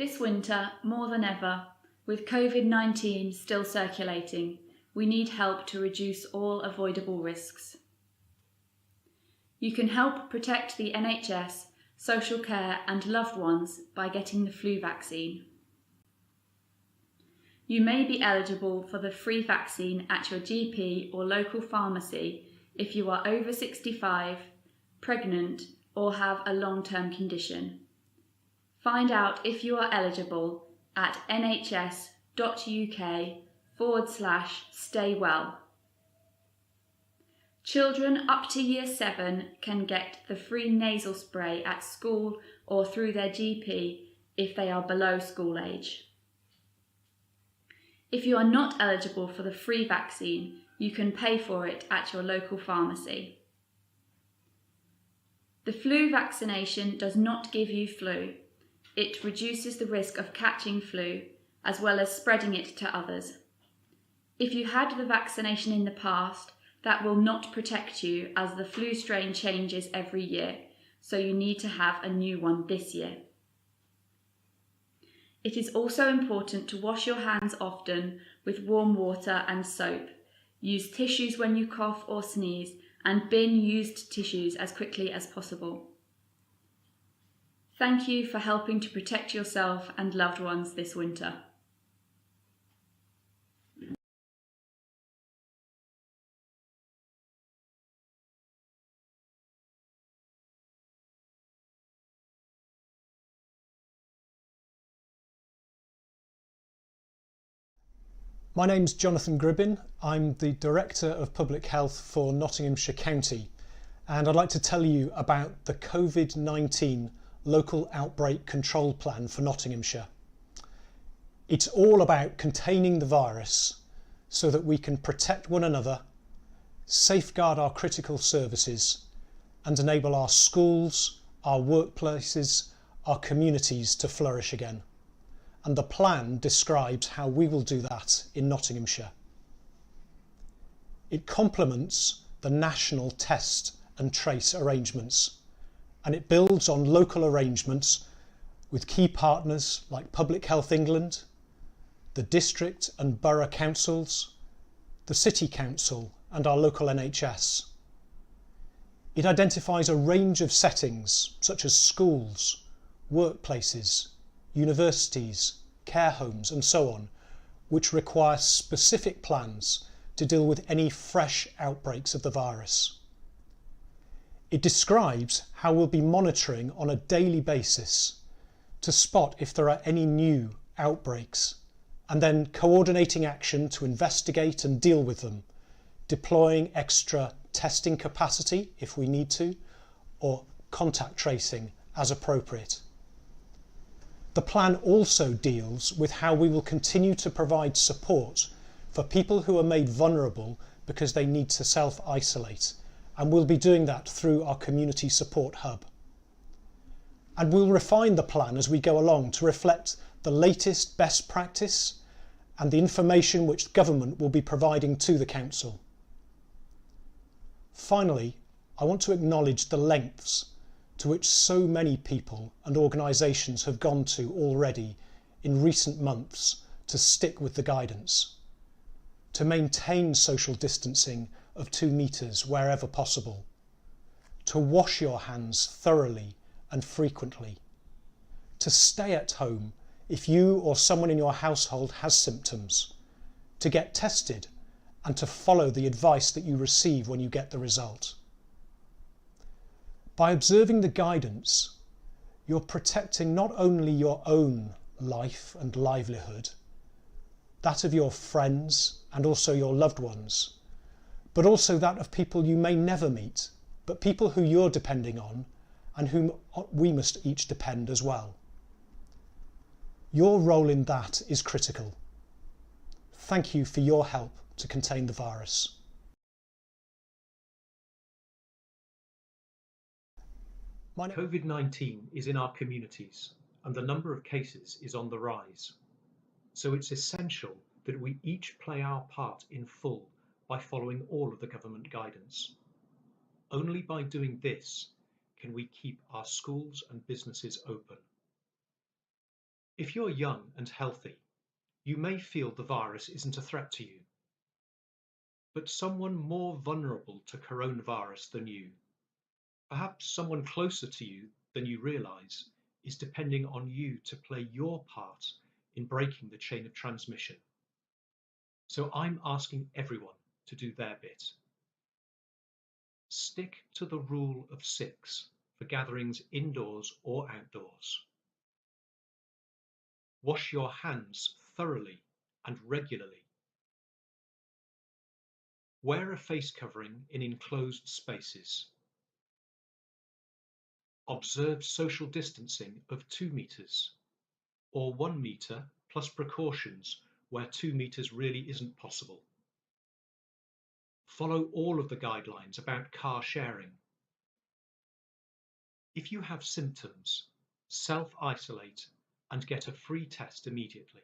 This winter, more than ever, with COVID-19 still circulating, we need help to reduce all avoidable risks. You can help protect the NHS, social care and loved ones by getting the flu vaccine. You may be eligible for the free vaccine at your GP or local pharmacy if you are over 65, pregnant or have a long-term condition. Find out if you are eligible at nhs.uk/staywell. Children up to Year 7 can get the free nasal spray at school or through their GP if they are below school age. If you are not eligible for the free vaccine, you can pay for it at your local pharmacy. The flu vaccination does not give you flu. It reduces the risk of catching flu, as well as spreading it to others. If you had the vaccination in the past, that will not protect you as the flu strain changes every year, so you need to have a new one this year. It is also important to wash your hands often with warm water and soap. Use tissues when you cough or sneeze, and bin used tissues as quickly as possible. Thank you for helping to protect yourself and loved ones this winter. My name's Jonathan Gribbin. I'm the Director of Public Health for Nottinghamshire County, and I'd like to tell you about the COVID-19 Local Outbreak Control Plan for Nottinghamshire. It's all about containing the virus so that we can protect one another, safeguard our critical services, and enable our schools, our workplaces, our communities to flourish again. And the plan describes how we will do that in Nottinghamshire. It complements the national test and trace arrangements, and it builds on local arrangements with key partners like Public Health England, the district and borough councils, the city council and our local NHS. It identifies a range of settings such as schools, workplaces, universities, care homes and so on, which require specific plans to deal with any fresh outbreaks of the virus. It describes how we'll be monitoring on a daily basis to spot if there are any new outbreaks, and then coordinating action to investigate and deal with them, deploying extra testing capacity if we need to, or contact tracing as appropriate. The plan also deals with how we will continue to provide support for people who are made vulnerable because they need to self-isolate, and we'll be doing that through our community support hub. And we'll refine the plan as we go along to reflect the latest best practice and the information which government will be providing to the council. Finally, I want to acknowledge the lengths to which so many people and organisations have gone to already in recent months to stick with the guidance, to maintain social distancing of 2 metres wherever possible, to wash your hands thoroughly and frequently, to stay at home if you or someone in your household has symptoms, to get tested and to follow the advice that you receive when you get the result. By observing the guidance, you're protecting not only your own life and livelihood, that of your friends and also your loved ones, but also that of people you may never meet, but people who you're depending on and whom we must each depend as well. Your role in that is critical. Thank you for your help to contain the virus. COVID-19 is in our communities and the number of cases is on the rise. So it's essential that we each play our part in full by following all of the government guidance. Only by doing this can we keep our schools and businesses open. If you're young and healthy, you may feel the virus isn't a threat to you. But someone more vulnerable to coronavirus than you, perhaps someone closer to you than you realise, is depending on you to play your part in breaking the chain of transmission. So I'm asking everyone to do their bit. Stick to the rule of 6 for gatherings indoors or outdoors. Wash your hands thoroughly and regularly. Wear a face covering in enclosed spaces. Observe social distancing of 2 metres or 1 metre plus precautions where 2 metres really isn't possible. Follow all of the guidelines about car sharing. If you have symptoms, self-isolate and get a free test immediately.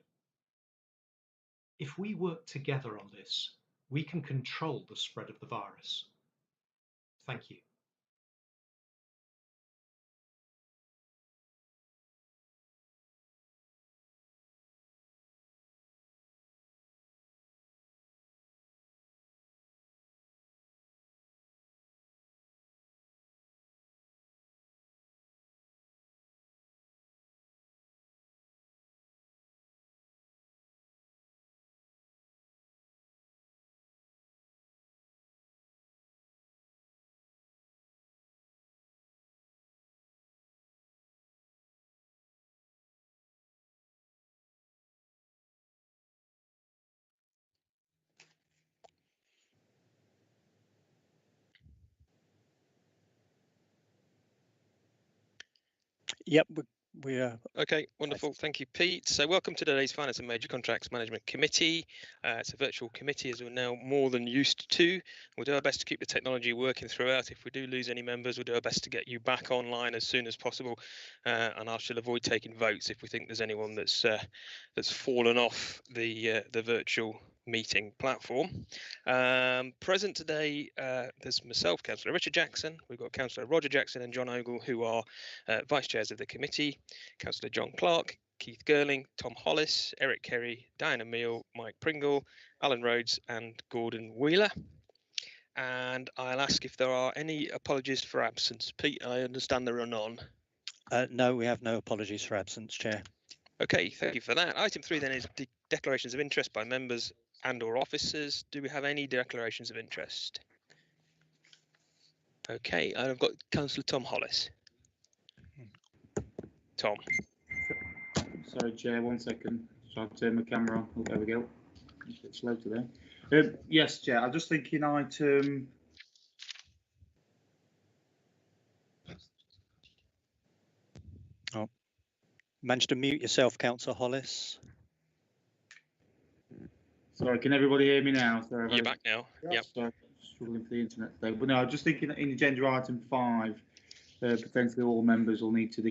If we work together on this, we can control the spread of the virus. Thank you. Yep, we are. Okay, wonderful. Thank you, Pete. So welcome to today's Finance and Major Contracts Management Committee. It's a virtual committee, as we're now more than used to. We'll do our best to keep the technology working throughout. If we do lose any members, we'll do our best to get you back online as soon as possible. And I shall avoid taking votes if we think there's anyone that's fallen off the virtual meeting platform. Present today, there's myself, Councillor Richard Jackson. We've got Councillor Roger Jackson and John Ogle, who are vice chairs of the committee. Councillor John Clark, Keith Girling, Tom Hollis, Eric Kerry, Diana Meal, Mike Pringle, Alan Rhodes and Gordon Wheeler. And I'll ask if there are any apologies for absence. Pete, I understand there are none. No, we have no apologies for absence, Chair. Okay, thank you for that. Item 3 then is declarations of interest by members and or officers. Do we have any declarations of interest? Okay, and I've got Councillor Tom Hollis. Tom. Sorry, Chair, 1 second. So I'll turn my camera on. Oh, there we go. It's a bit slow today. Yes, Chair, I'm just thinking item. Oh, managed to mute yourself, Councillor Hollis. Sorry, can everybody hear me now? Sorry, You're back now. Yep. Sorry, struggling for the internet today. But no, I'm just thinking in agenda item 5, potentially all members will need to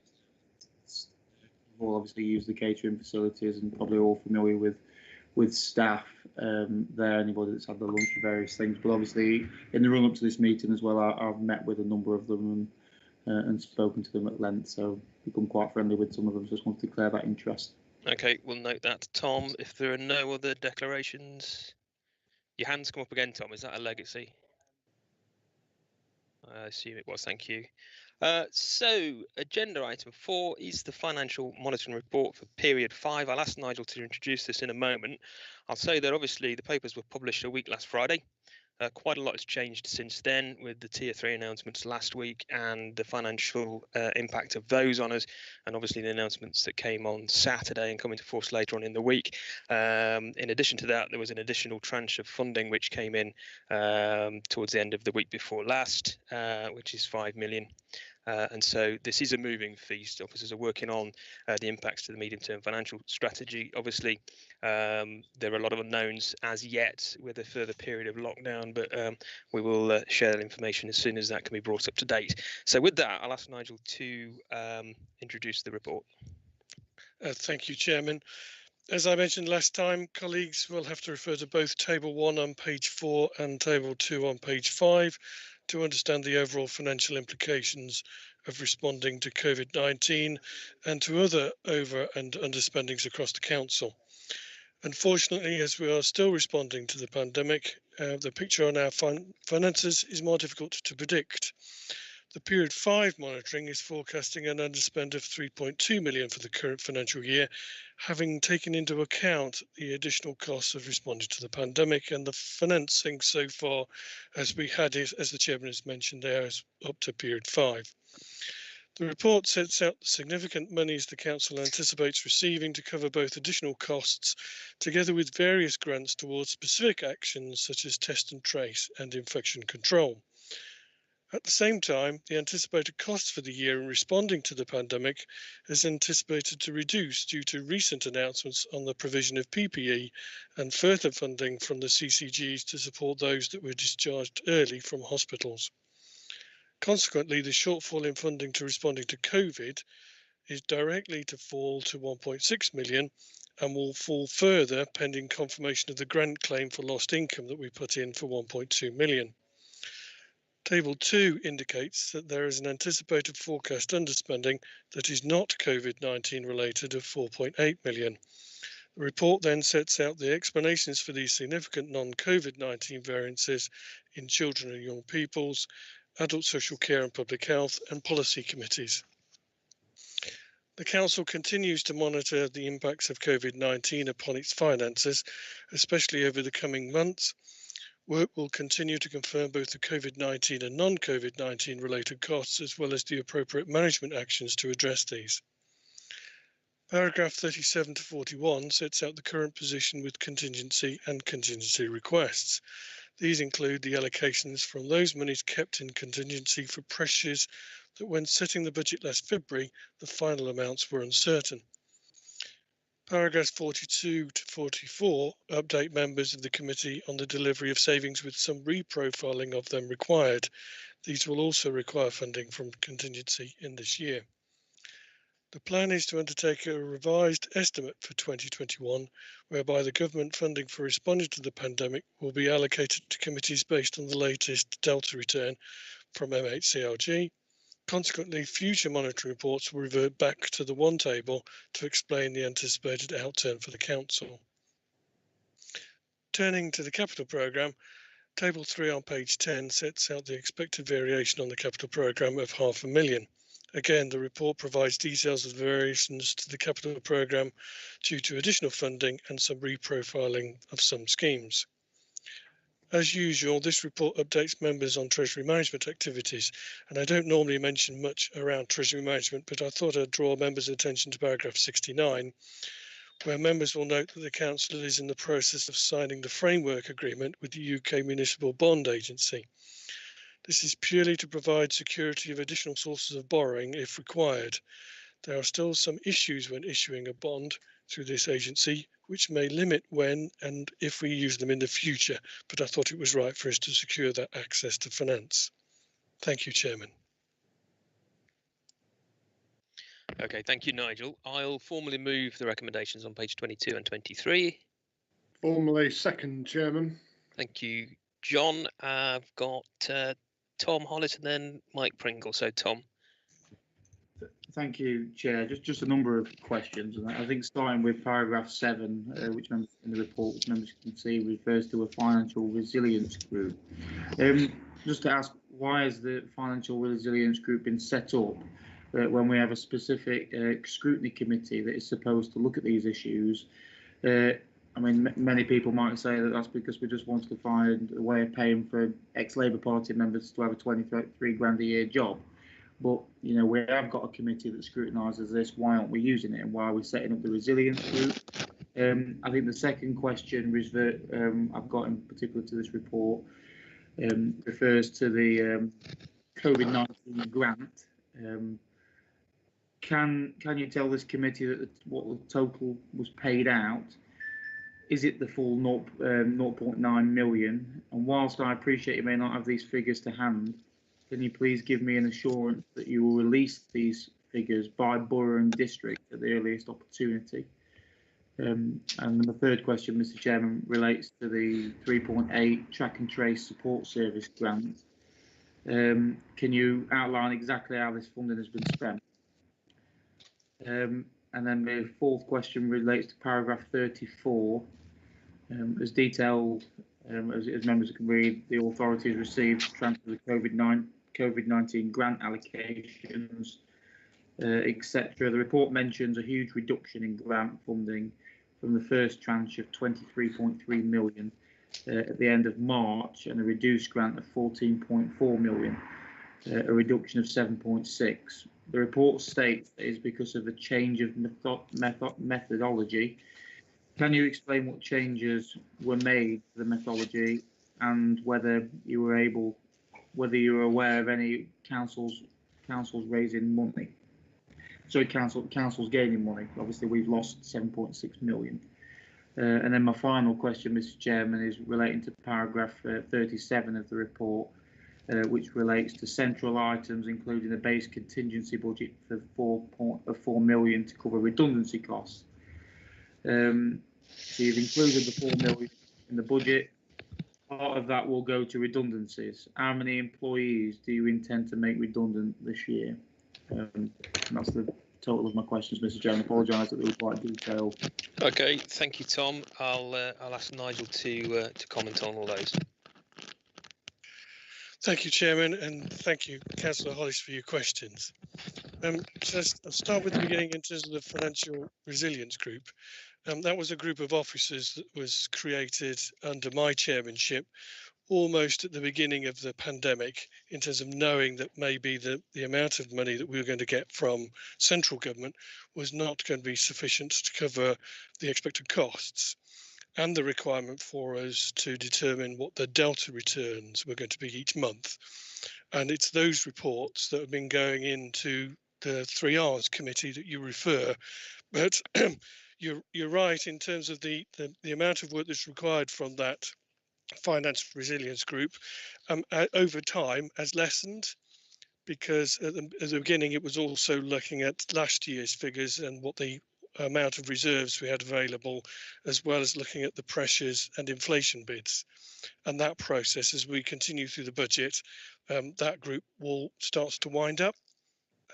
will obviously use the catering facilities and probably all familiar with staff there, anybody that's had the lunch and various things. But obviously in the run up to this meeting as well, I've met with a number of them and spoken to them at length, so become quite friendly with some of them. Just want to declare that interest. Okay, we'll note that. Tom, if there are no other declarations, your hand's come up again, Tom. Is that a legacy? I assume it was, thank you. So agenda item 4 is the financial monitoring report for period 5. I'll ask Nigel to introduce this in a moment. I'll say that obviously the papers were published a week last Friday. Quite a lot has changed since then, with the Tier 3 announcements last week and the financial impact of those on us, and obviously the announcements that came on Saturday and come into force later on in the week. In addition to that, there was an additional tranche of funding which came in towards the end of the week before last, which is 5 million. And so this is a moving feast. Officers are working on the impacts to the medium-term financial strategy. Obviously, there are a lot of unknowns as yet with a further period of lockdown, but we will share that information as soon as that can be brought up to date. So with that, I'll ask Nigel to introduce the report. Thank you, Chairman. As I mentioned last time, colleagues will have to refer to both Table 1 on page 4 and Table 2 on page 5 to understand the overall financial implications of responding to COVID-19 and to other over and underspendings across the council. Unfortunately, as we are still responding to the pandemic, the picture on our finances is more difficult to predict. The period 5 monitoring is forecasting an underspend of 3.2 million for the current financial year, having taken into account the additional costs of responding to the pandemic and the financing so far as we had it, as the chairman has mentioned there, is up to period 5. The report sets out the significant monies the council anticipates receiving to cover both additional costs, together with various grants towards specific actions such as test and trace and infection control. At the same time, the anticipated costs for the year in responding to the pandemic is anticipated to reduce due to recent announcements on the provision of PPE and further funding from the CCGs to support those that were discharged early from hospitals. Consequently, the shortfall in funding to responding to COVID is directly to fall to 1.6 million and will fall further pending confirmation of the grant claim for lost income that we put in for 1.2 million. Table 2 indicates that there is an anticipated forecast underspending that is not COVID-19 related of 4.8 million. The report then sets out the explanations for these significant non-COVID-19 variances in children and young people's, adult social care and public health and policy committees. The Council continues to monitor the impacts of COVID-19 upon its finances, especially over the coming months. Work will continue to confirm both the COVID-19 and non-COVID-19 related costs, as well as the appropriate management actions to address these. Paragraph 37 to 41 sets out the current position with contingency and contingency requests. These include the allocations from those monies kept in contingency for pressures that when setting the budget last February, the final amounts were uncertain. Paragraphs 42 to 44 update members of the committee on the delivery of savings with some reprofiling of them required. These will also require funding from contingency in this year. The plan is to undertake a revised estimate for 2021, whereby the government funding for responding to the pandemic will be allocated to committees based on the latest Delta return from MHCLG. Consequently, future monitoring reports will revert back to the one table to explain the anticipated outturn for the council. Turning to the capital programme, table 3 on page 10 sets out the expected variation on the capital programme of £500,000. Again, the report provides details of the variations to the capital programme due to additional funding and some reprofiling of some schemes. As usual, this report updates members on Treasury management activities, and I don't normally mention much around Treasury management, but I thought I'd draw members' attention to paragraph 69, where members will note that the Council is in the process of signing the framework agreement with the UK Municipal Bond Agency. This is purely to provide security of additional sources of borrowing if required. There are still some issues when issuing a bond through this agency, which may limit when and if we use them in the future, but I thought it was right for us to secure that access to finance. Thank you, Chairman. Okay, thank you, Nigel. I'll formally move the recommendations on page 22 and 23. Formally second, Chairman. Thank you, John. I've got Tom Hollis and then Mike Pringle. So, Tom. Thank you, Chair. Just a number of questions, and I think starting with paragraph 7, which members in the report, which members can see, refers to a financial resilience group. Just to ask, why has the financial resilience group been set up when we have a specific scrutiny committee that is supposed to look at these issues? I mean, many people might say that that's because we just wanted to find a way of paying for ex-Labour Party members to have a 23 grand a year job. But, you know, we have got a committee that scrutinises this. Why aren't we using it? And why are we setting up the resilience group? I think the second question I've got in particular to this report refers to the COVID-19 grant. Can you tell this committee that what the total was paid out? Is it the full 0.9 million? And whilst I appreciate you may not have these figures to hand, can you please give me an assurance that you will release these figures by borough and district at the earliest opportunity? And the third question, Mr. Chairman, relates to the 3.8 track and trace support service grant. Can you outline exactly how this funding has been spent? And then the fourth question relates to paragraph 34. As detailed as members can read, the authorities received to transfer the COVID-19 grant allocations, etc. The report mentions a huge reduction in grant funding from the first tranche of 23.3 million at the end of March and a reduced grant of 14.4 million, a reduction of 7.6. The report states that it's because of a change of methodology. Can you explain what changes were made to the methodology and whether you were aware of any councils raising money? Sorry, councils gaining money. Obviously, we've lost 7.6 million. And then my final question, Mr. Chairman, is relating to paragraph 37 of the report, which relates to central items, including a base contingency budget for 4 million to cover redundancy costs. So you've included the 4 million in the budget. Part of that will go to redundancies. How many employees do you intend to make redundant this year? That's the total of my questions, Mr. Chairman. I apologise that they were quite detailed. Okay, thank you, Tom. I'll ask Nigel to comment on all those. Thank you, Chairman, and thank you, Councillor Hollis, for your questions. So I'll start with the beginning in terms of the Financial Resilience Group. That was a group of officers that was created under my chairmanship almost at the beginning of the pandemic, in terms of knowing that maybe the amount of money that we were going to get from central government was not going to be sufficient to cover the expected costs, and the requirement for us to determine what the delta returns were going to be each month. And it's those reports that have been going into the 3Rs committee that you refer. But you're right in terms of the amount of work that's required from that Finance Resilience Group over time has lessened, because at the beginning it was also looking at last year's figures and what the amount of reserves we had available, as well as looking at the pressures and inflation bids. And that process, as we continue through the budget, that group will start to wind up.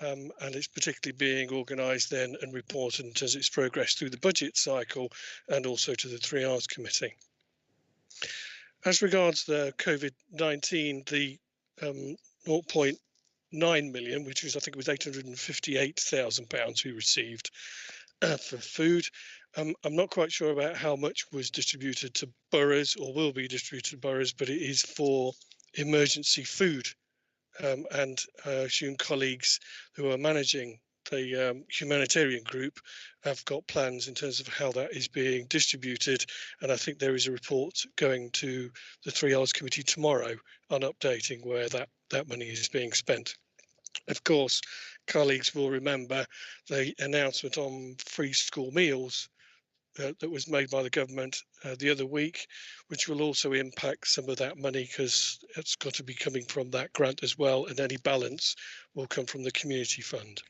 And it's particularly being organised then and reported as it's progressed through the budget cycle and also to the 3Rs committee. As regards the COVID-19, the 0.9 million, which was, I think it was £858,000 we received for food. I'm not quite sure about how much was distributed to boroughs or will be distributed to boroughs, but it is for emergency food. And I assume colleagues who are managing the humanitarian group have got plans in terms of how that is being distributed. And I think there is a report going to the 3Rs committee tomorrow on updating where that money is being spent. Of course, colleagues will remember the announcement on free school meals that was made by the government the other week, which will also impact some of that money, because it's got to be coming from that grant as well, and any balance will come from the community fund.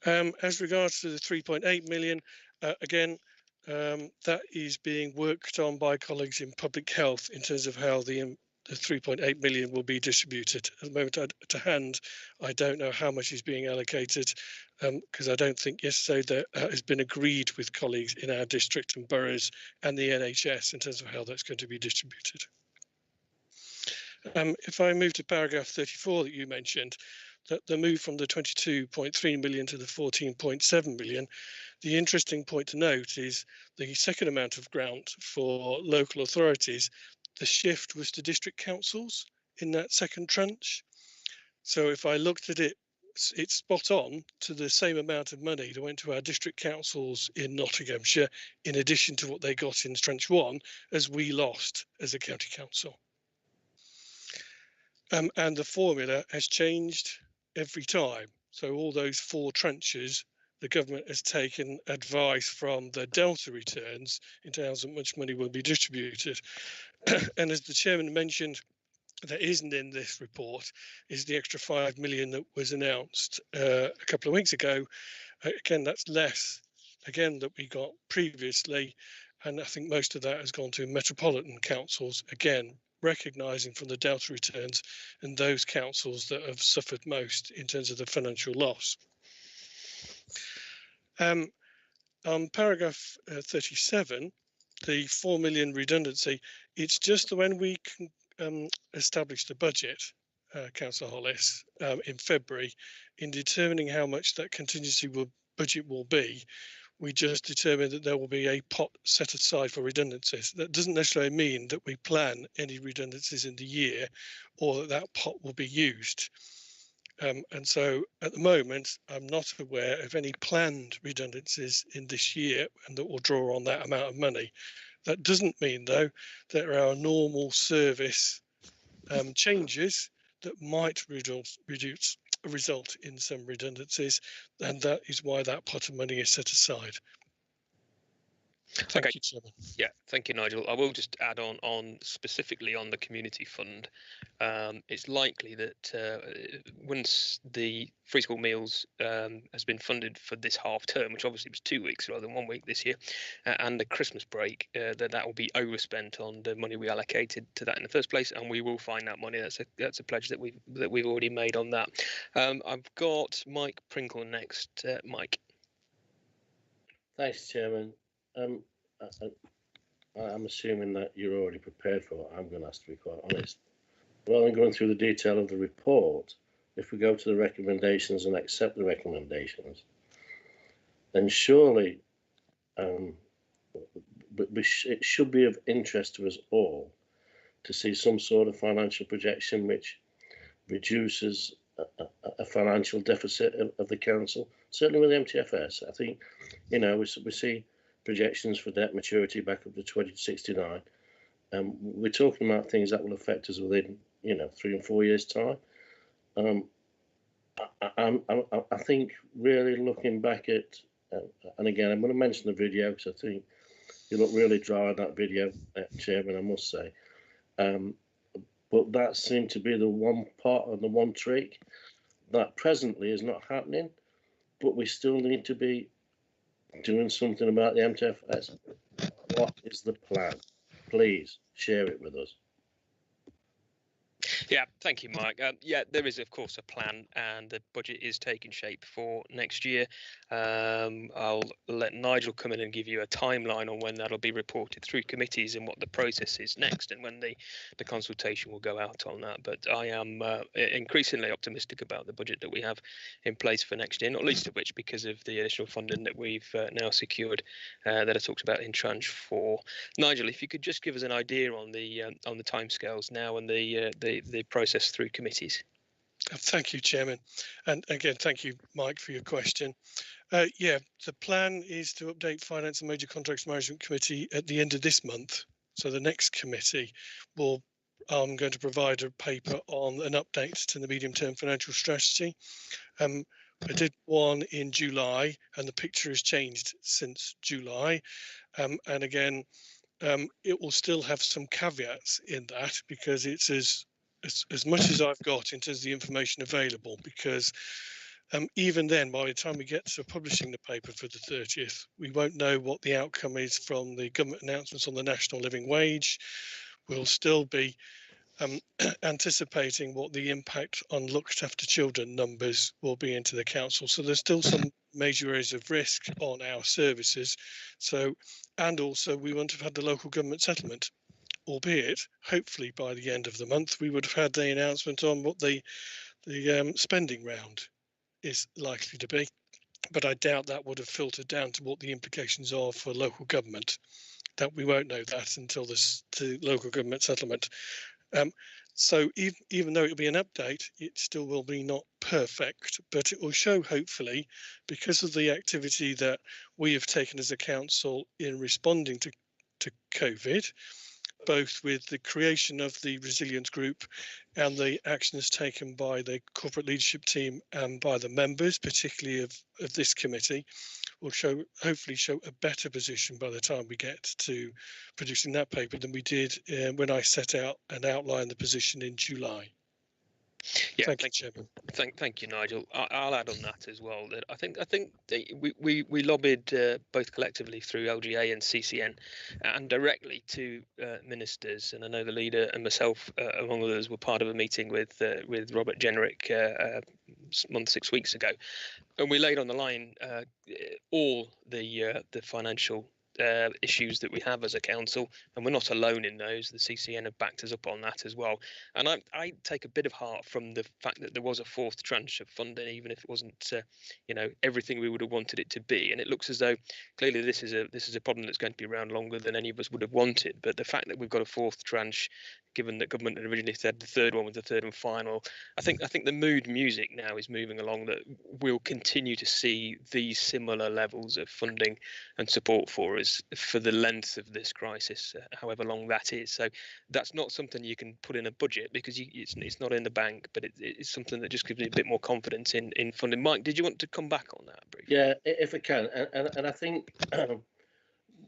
As regards to the 3.8 million, again, that is being worked on by colleagues in public health in terms of how the 3.8 million will be distributed. At the moment to hand, I don't know how much is being allocated, because I don't think yesterday that has been agreed with colleagues in our district and boroughs and the NHS in terms of how that's going to be distributed. If I move to paragraph 34 that you mentioned, that the move from the 22.3 million to the 14.7 million, the interesting point to note is the second amount of grant for local authorities, the shift was to district councils in that second tranche. So if I looked at it, it's spot on to the same amount of money that went to our district councils in Nottinghamshire, in addition to what they got in tranche one, as we lost as a county council. And the formula has changed every time. So all those four tranches, the government has taken advice from the delta returns into how much money will be distributed. And as the chairman mentioned, that isn't in this report is the extra 5 million that was announced a couple of weeks ago. Again, that's less, again, that we got previously. And I think most of that has gone to metropolitan councils, again, recognising from the Delta returns and those councils that have suffered most in terms of the financial loss. On paragraph 37, the 4 million redundancy, it's just when we established the budget, Councillor Hollis, in February, in determining how much that contingency budget will be, we just determined that there will be a pot set aside for redundancies. That doesn't necessarily mean that we plan any redundancies in the year or that that pot will be used. And so at the moment, I'm not aware of any planned redundancies in this year and that will draw on that amount of money. That doesn't mean, though, that there are normal service changes that might result in some redundancies, and that is why that pot of money is set aside. Thank you, Chairman. Yeah, thank you, Nigel. I will just add on specifically on the community fund. It's likely that once the free school meals has been funded for this half term, which obviously was 2 weeks rather than 1 week this year, and the Christmas break, that will be overspent on the money we allocated to that in the first place, and we will find that money. That's a pledge that we've already made on that. I've got Mike Pringle next. Mike. Thanks, Chairman. I'm assuming that you're already prepared for what I'm going to ask, to be quite honest. Rather than going through the detail of the report, if we go to the recommendations and accept the recommendations, then surely it should be of interest to us all to see some sort of financial projection which reduces a financial deficit of the council, certainly with MTFS. I think, you know, we see projections for debt maturity back up to 2069. We're talking about things that will affect us within, 3 and 4 years' time. I think really looking back at, and again, I'm going to mention the video because I think you look really dry on that video, Chairman, I must say. But that seemed to be the one part and the one trick that presently is not happening, but we still need to be doing something about the MTFS. What is the plan? Please share it with us. Yeah, thank you, Mike. Yeah, there is, of course, a plan, and the budget is taking shape for next year. I'll let Nigel come in and give you a timeline on when that'll be reported through committees and what the process is next, and when the consultation will go out on that. But I am increasingly optimistic about the budget that we have in place for next year, not least of which because of the additional funding that we've now secured that I talked about in tranche 4. Nigel, if you could just give us an idea on the timescales now and the process through committees. Thank you, Chairman. And again, thank you, Mike, for your question. Yeah, the plan is to update Finance and Major Contracts Management Committee at the end of this month. So the next committee will, I'm going to provide a paper on an update to the medium-term financial strategy. I did one in July, and the picture has changed since July. And again, it will still have some caveats in that because it's as much as I've got in terms of the information available, because even then, by the time we get to publishing the paper for the 30th, we won't know what the outcome is from the government announcements on the national living wage. We'll still be anticipating what the impact on looked after children numbers will be into the council. So there's still some major areas of risk on our services. So, and also we won't have had the local government settlement, albeit hopefully by the end of the month we would have had the announcement on what the spending round is likely to be, but I doubt that would have filtered down to what the implications are for local government. That we won't know that until the local government settlement. So even though it'll be an update, it still will be not perfect, but it will show, hopefully, because of the activity that we have taken as a council in responding to COVID, both with the creation of the resilience group and the actions taken by the corporate leadership team and by the members, particularly of this committee, will hopefully show a better position by the time we get to producing that paper than we did when I set out and outlined the position in July. Yeah, Thank you, Chairman. Thank you, Nigel. I'll add on that as well. That I think we lobbied both collectively through LGA and CCN, and directly to ministers. And I know the leader and myself, among others, were part of a meeting with Robert Jenrick a month, 6 weeks ago, and we laid on the line all the financial issues that we have as a council, and we're not alone in those. The CCN have backed us up on that as well, and I take a bit of heart from the fact that there was a fourth tranche of funding, even if it wasn't everything we would have wanted it to be. And it looks as though clearly this is a problem that's going to be around longer than any of us would have wanted. But the fact that we've got a fourth tranche, given that government had originally said the third one was the third and final, I think the mood music now is moving along that we'll continue to see these similar levels of funding and support for us for the length of this crisis, however long that is. So that's not something you can put in a budget, because it's not in the bank, but it's something that just gives me a bit more confidence in funding. Mike, did you want to come back on that briefly? Yeah, if I can, and I think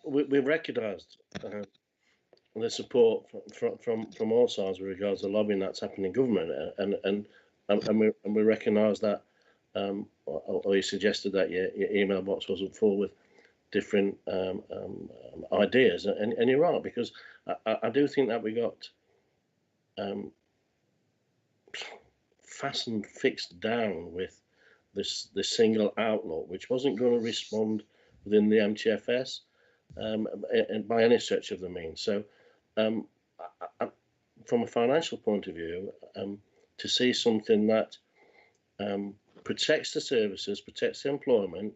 we've recognised the support from all sides with regards to lobbying that's happening in government, and we recognise that, or you suggested that your email box wasn't full with different ideas, and you're right, because I do think that we got fastened, fixed down with this single outlook, which wasn't going to respond within the MTFS by any stretch of the means. So from a financial point of view, to see something that protects the services, protects the employment,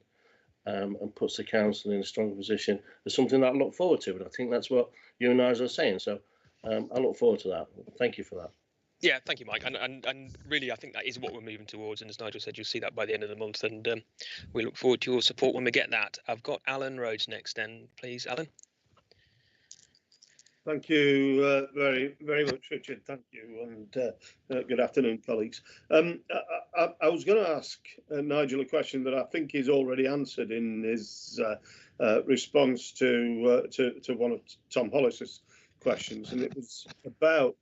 and puts the council in a strong position is something that I look forward to. And I think that's what you and Nigel are saying. So I look forward to that. Thank you for that. Yeah, thank you, Mike. And really, I think that is what we're moving towards. And as Nigel said, you'll see that by the end of the month. And we look forward to your support when we get that. I've got Alan Rhodes next, then, please, Alan. Thank you very much, Richard. Thank you, and good afternoon, colleagues. I was going to ask Nigel a question that I think he's already answered in his response to one of Tom Hollis's questions, and it was about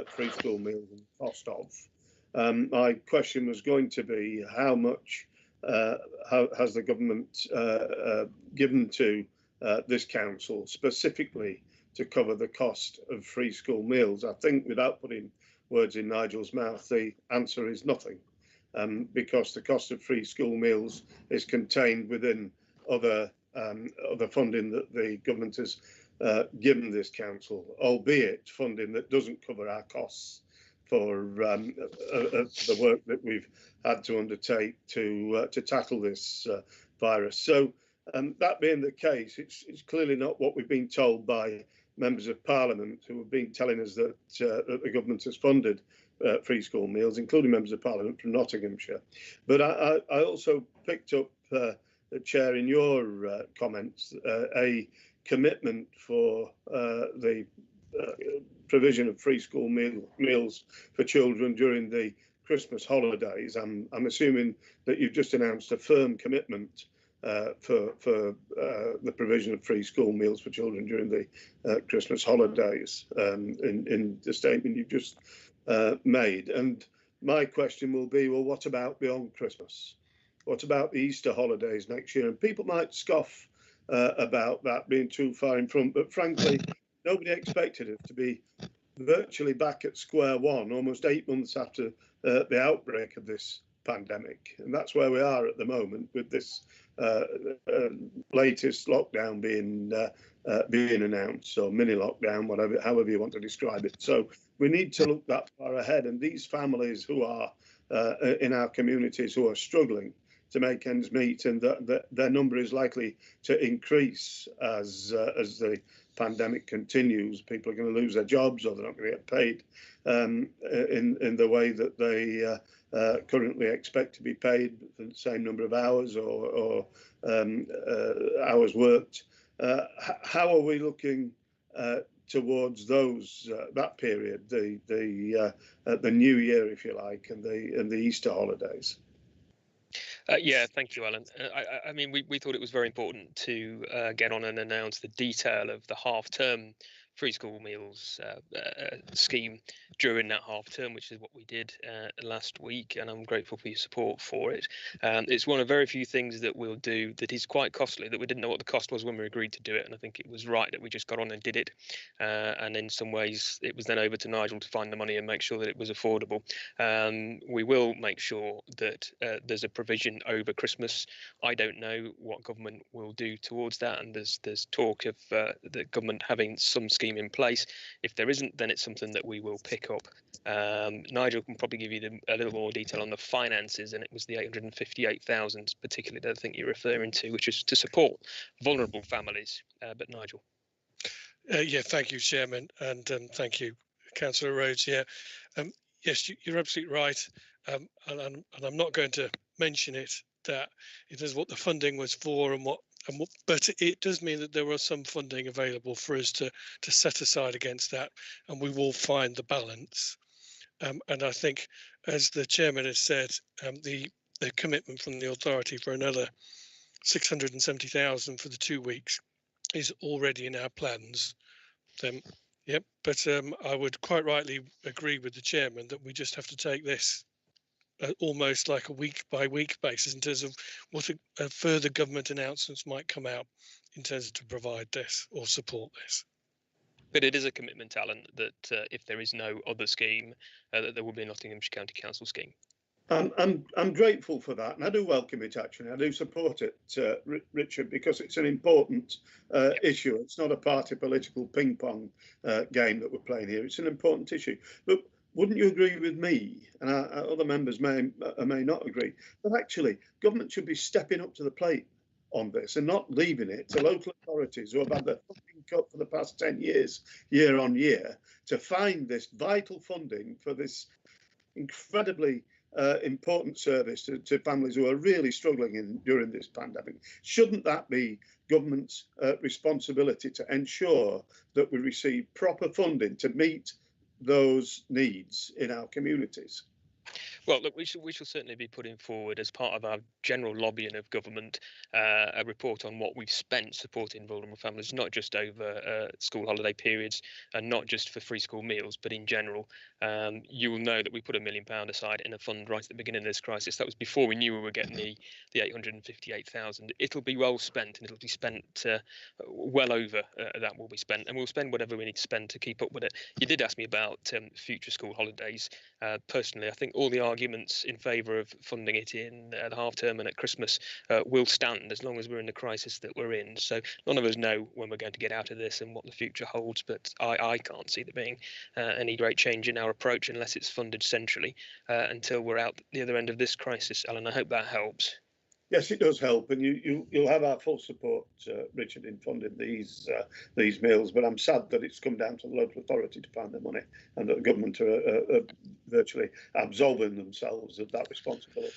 free school meals and cost of. My question was going to be how much has the government given to this council specifically to cover the cost of free school meals? I think, without putting words in Nigel's mouth, the answer is nothing, because the cost of free school meals is contained within other funding that the government has given this council, albeit funding that doesn't cover our costs for the work that we've had to undertake to tackle this virus. So that being the case, it's clearly not what we've been told by members of Parliament who have been telling us that the government has funded free school meals, including members of Parliament from Nottinghamshire. But I also picked up, Chair, in your comments, a commitment for the provision of free school meals for children during the Christmas holidays. I'm assuming that you've just announced a firm commitment for the provision of free school meals for children during the Christmas holidays in the statement you've just made. And my question will be, well, what about beyond Christmas? What about the Easter holidays next year? And people might scoff about that being too far in front, but frankly, nobody expected us to be virtually back at square one almost 8 months after the outbreak of this pandemic. And that's where we are at the moment, with this latest lockdown being announced, or mini lockdown, however you want to describe it. So we need to look that far ahead, and these families who are in our communities who are struggling to make ends meet, and their number is likely to increase as the pandemic continues. People are going to lose their jobs, or they're not going to get paid in the way that they currently expect to be paid for the same number of hours or hours worked. How are we looking towards that period, the New Year, if you like, and the Easter holidays? Yeah, thank you, Alan. I mean, we thought it was very important to get on and announce the detail of the half-term free school meals scheme during that half term, which is what we did last week, and I'm grateful for your support for it. It's one of very few things that we'll do that is quite costly, that we didn't know what the cost was when we agreed to do it, and I think it was right that we just got on and did it. And in some ways it was then over to Nigel to find the money and make sure that it was affordable. We will make sure that there's a provision over Christmas. I don't know what government will do towards that, and there's talk of the government having some scheme in place. If there isn't, then it's something that we will pick up. Nigel can probably give you a little more detail on the finances, and it was the 858,000 particularly that I think you're referring to, which is to support vulnerable families. But Nigel. Yeah, thank you, Chairman, and thank you, Councillor Rhodes. Yeah, yes, you're absolutely right, and I'm not going to mention it that it is what the funding was for and what, but it does mean that there was some funding available for us to set aside against that, and we will find the balance. And I think, as the Chairman has said, the commitment from the authority for another 670,000 for the 2 weeks is already in our plans. Yep, but I would quite rightly agree with the Chairman that we just have to take this almost like a week by week basis in terms of what further government announcements might come out in terms of to provide this or support this. But it is a commitment, Alan, that if there is no other scheme, that there will be a Nottinghamshire County Council scheme. I'm grateful for that, and I do welcome it. Actually, I do support it, Richard, because it's an important issue. It's not a party political ping pong game that we're playing here. It's an important issue. But wouldn't you agree with me, and other members may not agree, that actually government should be stepping up to the plate on this and not leaving it to local authorities who have had their funding cut for the past 10 years, year on year, to find this vital funding for this incredibly important service to families who are really struggling during this pandemic? Shouldn't that be government's responsibility to ensure that we receive proper funding to meet those needs in our communities? Well, look, we shall certainly be putting forward, as part of our general lobbying of government, a report on what we've spent supporting vulnerable families, not just over school holiday periods and not just for free school meals, but in general. You will know that we put £1 million aside in a fund right at the beginning of this crisis. That was before we knew we were getting the 858,000. It'll be well spent, and it'll be spent well over that will be spent, and we'll spend whatever we need to spend to keep up with it. You did ask me about future school holidays. Personally, I think all the arguments in favour of funding it in the half term and at Christmas will stand as long as we're in the crisis that we're in. So none of us know when we're going to get out of this and what the future holds, but I can't see there being any great change in our approach unless it's funded centrally until we're out the other end of this crisis. Alan, I hope that helps. Yes, it does help, and you'll have our full support, Richard, in funding these meals. But I'm sad that it's come down to the local authority to find the money, and that the government are virtually absolving themselves of that responsibility.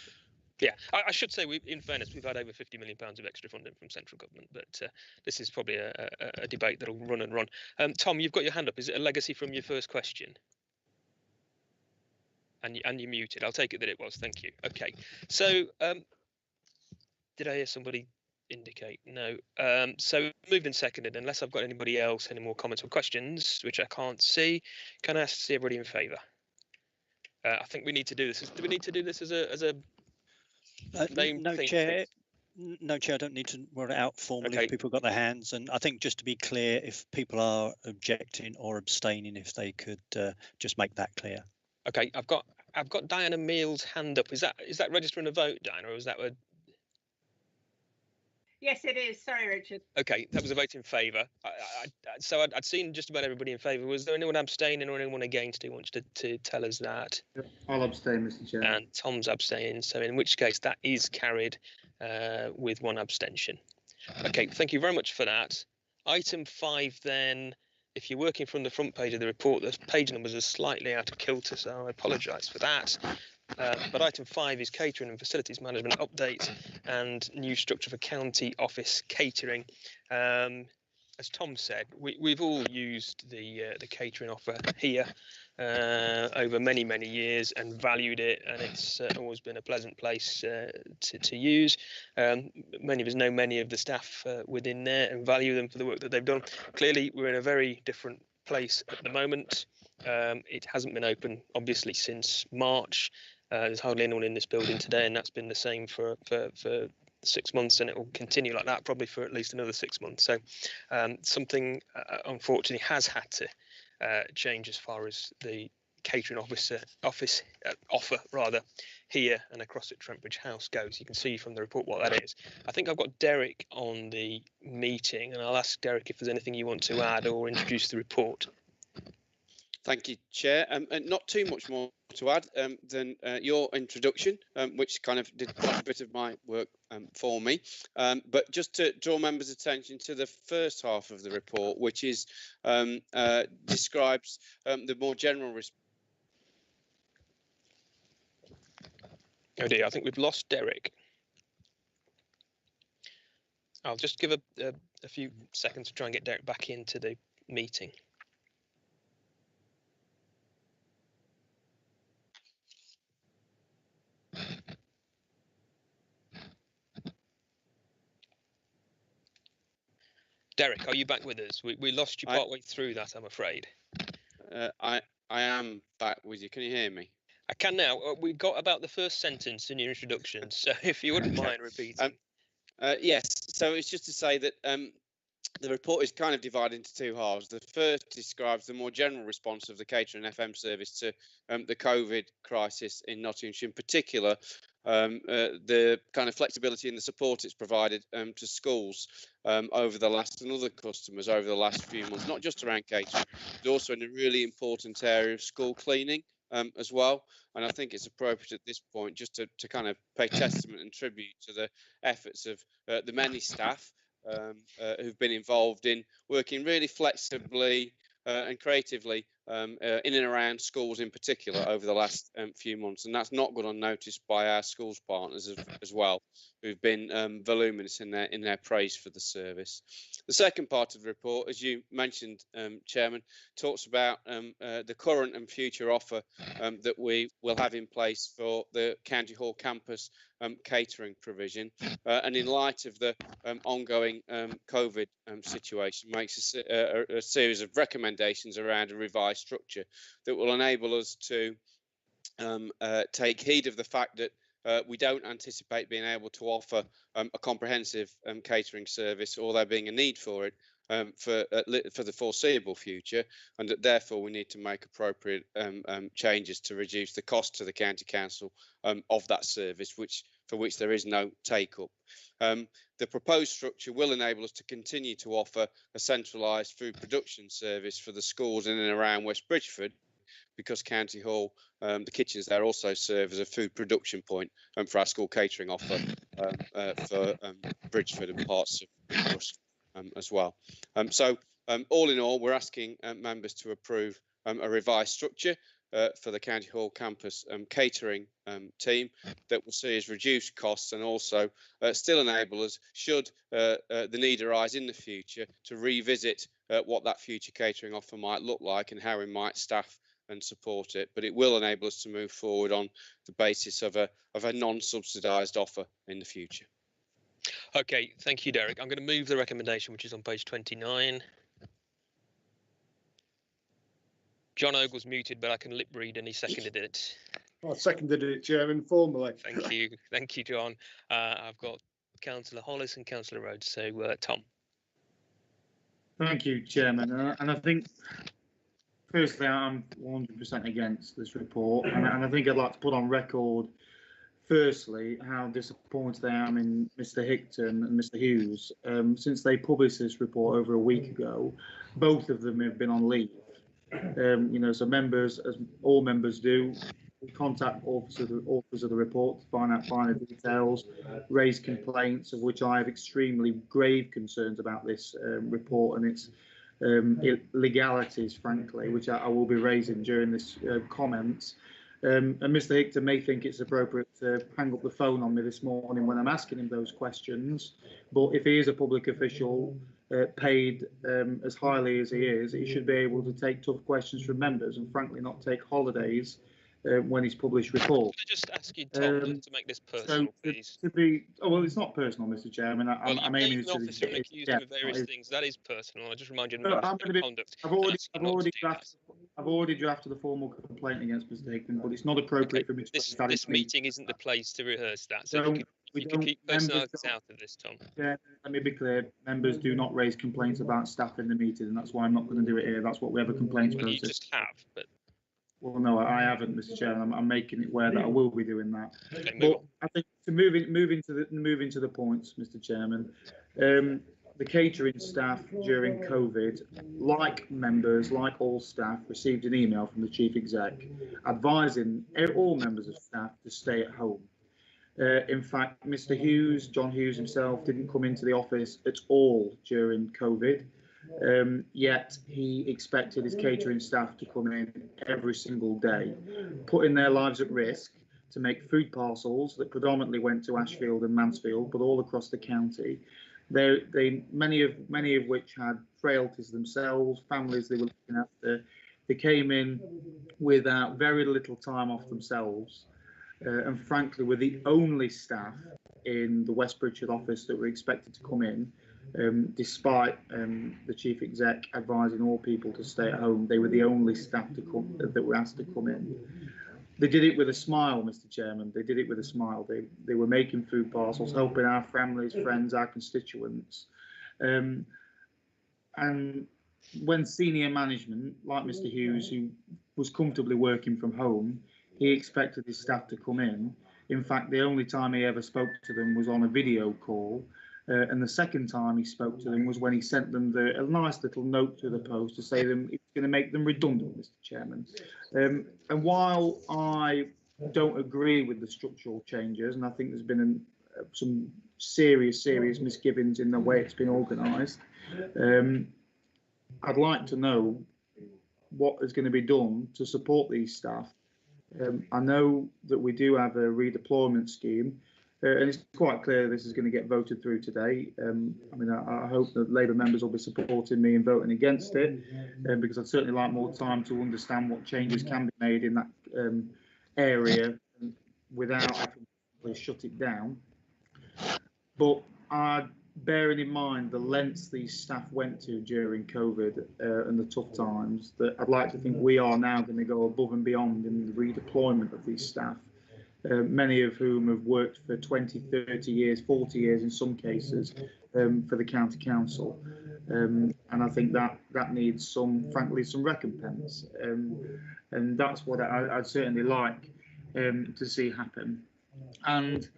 Yeah, I should say, in fairness, we've had over £50 million of extra funding from central government, but this is probably a debate that'll run and run. Tom, you've got your hand up. Is it a legacy from your first question? And you're muted. I'll take it that it was. Thank you. Okay, so. Did I hear somebody indicate? No. So moved and seconded. Unless I've got anybody else, any more comments or questions, which I can't see, can I ask to see everybody in favour? I think we need to do this. Do we need to do this as a name? No, Chair. No, Chair. I don't need to word it out formally. Okay. If people have got their hands, and I think just to be clear, if people are objecting or abstaining, if they could just make that clear. Okay. I've got Diana Meal's hand up. Is that registering a vote, Diana, or is that a? Yes, it is. Sorry, Richard. Okay, that was a vote in favour. So I'd seen just about everybody in favour. Was there anyone abstaining or anyone against who wants to tell us that? I'll abstain, Mr. Chair. And Tom's abstaining. So in which case that is carried with one abstention. Okay, thank you very much for that. Item 5 then, if you're working from the front page of the report, the page numbers are slightly out of kilter, so I apologise for that. But item 5 is catering and facilities management update and new structure for county office catering. As Tom said, we've all used the catering offer here over many years and valued it, and it's always been a pleasant place to use. Many of us know many of the staff within there and value them for the work that they've done. Clearly, we're in a very different place at the moment. It hasn't been open, obviously, since March. There's hardly anyone in this building today, and that's been the same for 6 months, and it will continue like that probably for at least another 6 months. So something unfortunately has had to change as far as the catering offer rather here and across at Trentbridge House goes. You can see from the report what that is. I think I've got Derek on the meeting, and I'll ask Derek if there's anything you want to add or introduce the report. Thank you, Chair. And not too much more to add than your introduction, which kind of did quite a bit of my work for me. But just to draw members' attention to the first half of the report, which is describes the more general response. Oh dear, I think we've lost Derek. I'll just give a few seconds to try and get Derek back into the meeting. Derek, are you back with us? We lost you partway through that, I'm afraid. I am back with you. Can you hear me? I can now. We got about the first sentence in your introduction, so if you wouldn't mind repeating. Yes, so it's just to say that the report is kind of divided into two halves. The first describes the more general response of the catering FM service to the COVID crisis in Nottinghamshire, in particular, the kind of flexibility and the support it's provided to schools over the last, and other customers over the last few months, not just around catering, but also in a really important area of school cleaning as well. And I think it's appropriate at this point just to kind of pay testament and tribute to the efforts of the many staff who've been involved in working really flexibly and creatively in and around schools in particular over the last few months, and that's not gone unnoticed by our schools partners as well, who've been voluminous in their praise for the service. The second part of the report, as you mentioned, Chairman, talks about the current and future offer that we will have in place for the County Hall campus catering provision, and in light of the ongoing COVID situation, makes a series of recommendations around a revised structure that will enable us to take heed of the fact that we don't anticipate being able to offer a comprehensive catering service, or there being a need for it for the foreseeable future, and that therefore we need to make appropriate changes to reduce the cost to the County Council of that service, for which there is no take-up. The proposed structure will enable us to continue to offer a centralised food production service for the schools in and around West Bridgford, because County Hall, the kitchens there also serve as a food production point for our school catering offer for Bridgford and parts of Bristol as well. So all in all, we're asking members to approve a revised structure for the County Hall campus catering team that will see us reduce costs, and also still enable us, should the need arise in the future, to revisit what that future catering offer might look like and how we might staff and support it. But it will enable us to move forward on the basis of a non-subsidised offer in the future. Okay, thank you, Derek. I'm going to move the recommendation, which is on page 29. John Ogle's muted, but I can lip read, and he seconded it. I seconded it, Chairman, formally. Thank you, John. I've got Councillor Hollis and Councillor Rhodes. So, Tom. Thank you, Chairman. And I think, firstly, I'm 100% against this report, and I think I'd like to put on record, firstly, how disappointed I am in Mr. Hickton and Mr. Hughes. Since they published this report over a week ago, both of them have been on leave. So members, as all members do, contact authors of the report to find out finer details, raise complaints, of which I have extremely grave concerns about this report and its legalities, frankly, which I will be raising during this comments. And Mr. Hickton may think it's appropriate to hang up the phone on me this morning when I'm asking him those questions, but if he is a public official paid as highly as he should be able to take tough questions from members, and frankly not take holidays when he's published reports. Can I just ask you, Tom, to make this personal, please? Well, it's not personal, Mr. Chairman. I'm aiming an officer and accused him of various things. That is personal. I just remind you of conduct. I've already drafted the formal complaint against Mr. Hickman, but it's not appropriate for me to. This meeting isn't the place to rehearse that. So you can keep personalities out of this, Tom. Yeah, let me be clear. Members do not raise complaints about staff in the meeting, and that's why I'm not going to do it here. That's what we have a complaints process. You just have, but. Well, no, I haven't, Mr. Chairman. I'm making it aware that I will be doing that. Okay, but I think to move into the points, Mr. Chairman, the catering staff during COVID, like members, like all staff, received an email from the Chief Exec advising all members of staff to stay at home. In fact, Mr. Hughes, John Hughes himself, didn't come into the office at all during COVID. Yet he expected his catering staff to come in every single day, putting their lives at risk to make food parcels that predominantly went to Ashfield and Mansfield, but all across the county. Many of which had frailties themselves, families they were looking after. They came in without very little time off themselves, and frankly, were the only staff in the West Pritchard office that were expected to come in. Despite the Chief Exec advising all people to stay at home, they were the only staff that were asked to come in. They did it with a smile, Mr. Chairman. They did it with a smile. They were making food parcels, helping our families, friends, our constituents. And when senior management, like Mr. Hughes, who was comfortably working from home, he expected his staff to come in. In fact, the only time he ever spoke to them was on a video call. And the second time he spoke to them was when he sent them a nice little note to the post to say them it's going to make them redundant, Mr. Chairman. And while I don't agree with the structural changes, and I think there's been some serious misgivings in the way it's been organised, I'd like to know what is going to be done to support these staff. I know that we do have a redeployment scheme. And it's quite clear this is going to get voted through today. I hope that Labour members will be supporting me in voting against it, because I'd certainly like more time to understand what changes can be made in that area without having to shut it down. But bearing in mind the lengths these staff went to during COVID and the tough times, that I'd like to think we are now going to go above and beyond in the redeployment of these staff. Many of whom have worked for 20, 30 years, 40 years in some cases for the county council. And I think that needs frankly, some recompense. And that's what I'd certainly like to see happen. And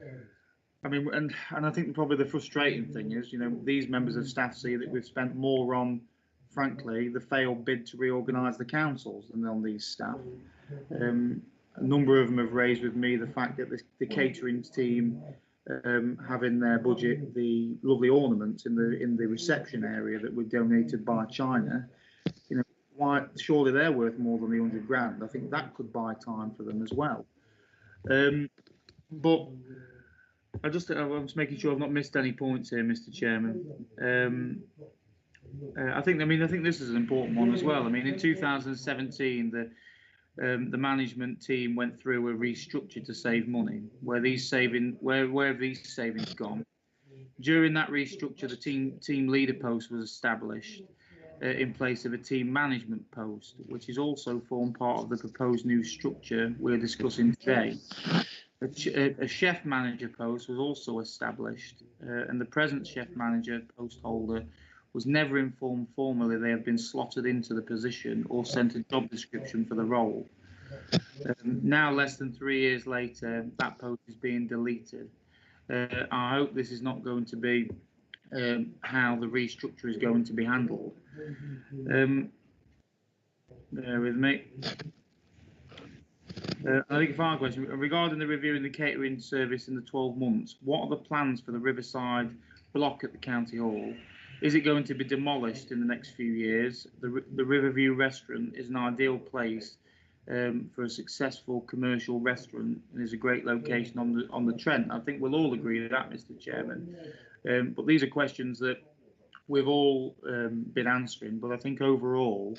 I think probably the frustrating thing is, these members of staff see that we've spent more on, frankly, the failed bid to reorganise the councils than on these staff. A number of them have raised with me the fact that the catering team have in their budget the lovely ornaments in the reception area that were donated by China. Why? Surely they're worth more than the £100,000. I think that could buy time for them as well. But I was making sure I've not missed any points here, Mr. Chairman. I think this is an important one as well. In 2017, the management team went through a restructure to save money. Where have these savings gone? During that restructure, the team leader post was established in place of a team management post, which is also formed part of the proposed new structure we're discussing today. A chef manager post was also established, and the present chef manager post holder was never informed formally they have been slotted into the position or sent a job description for the role. Now, less than 3 years later, that post is being deleted. I hope this is not going to be how the restructure is going to be handled. Bear with me. I think a final question regarding the reviewing the catering service in the 12 months. What are the plans for the Riverside block at the County Hall? Is it going to be demolished in the next few years? The Riverview restaurant is an ideal place for a successful commercial restaurant and is a great location on the Trent. I think we'll all agree with that, Mr. Chairman. But these are questions that we've all been answering. But I think overall,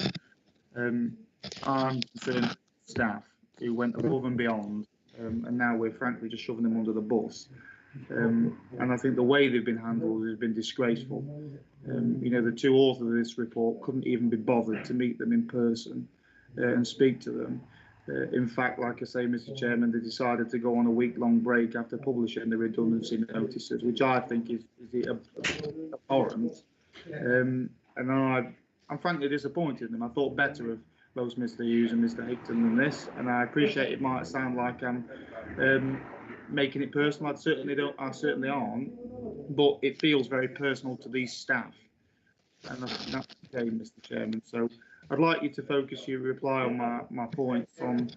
I'm concerned with staff. who went above and beyond, and now we're frankly just shoving them under the bus. And I think the way they've been handled has been disgraceful. The two authors of this report couldn't even be bothered to meet them in person and speak to them. In fact, like I say, Mr. Chairman, they decided to go on a week-long break after publishing the redundancy notices, which I think is abhorrent. And I'm frankly disappointed in them. I thought better of both Mr. Hughes and Mr. Hickton than this, and I appreciate it might sound like I'm making it personal. I certainly aren't, but it feels very personal to these staff, and that's okay, Mr. Chairman. So I'd like you to focus your reply on my points on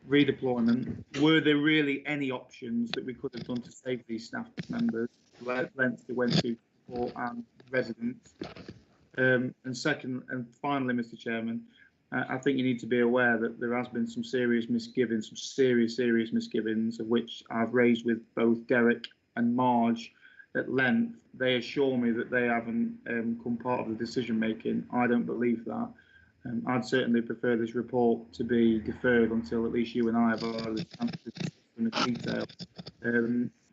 redeployment. Were there really any options that we could have done to save these staff members, lengths they went to support and residents? And second, and finally, Mr. Chairman, I think you need to be aware that there has been some serious misgivings, some serious misgivings, of which I've raised with both Derek and Marge at length. They assure me that they haven't come part of the decision making. I don't believe that. I'd certainly prefer this report to be deferred until at least you and I have had a chance to discuss in detail.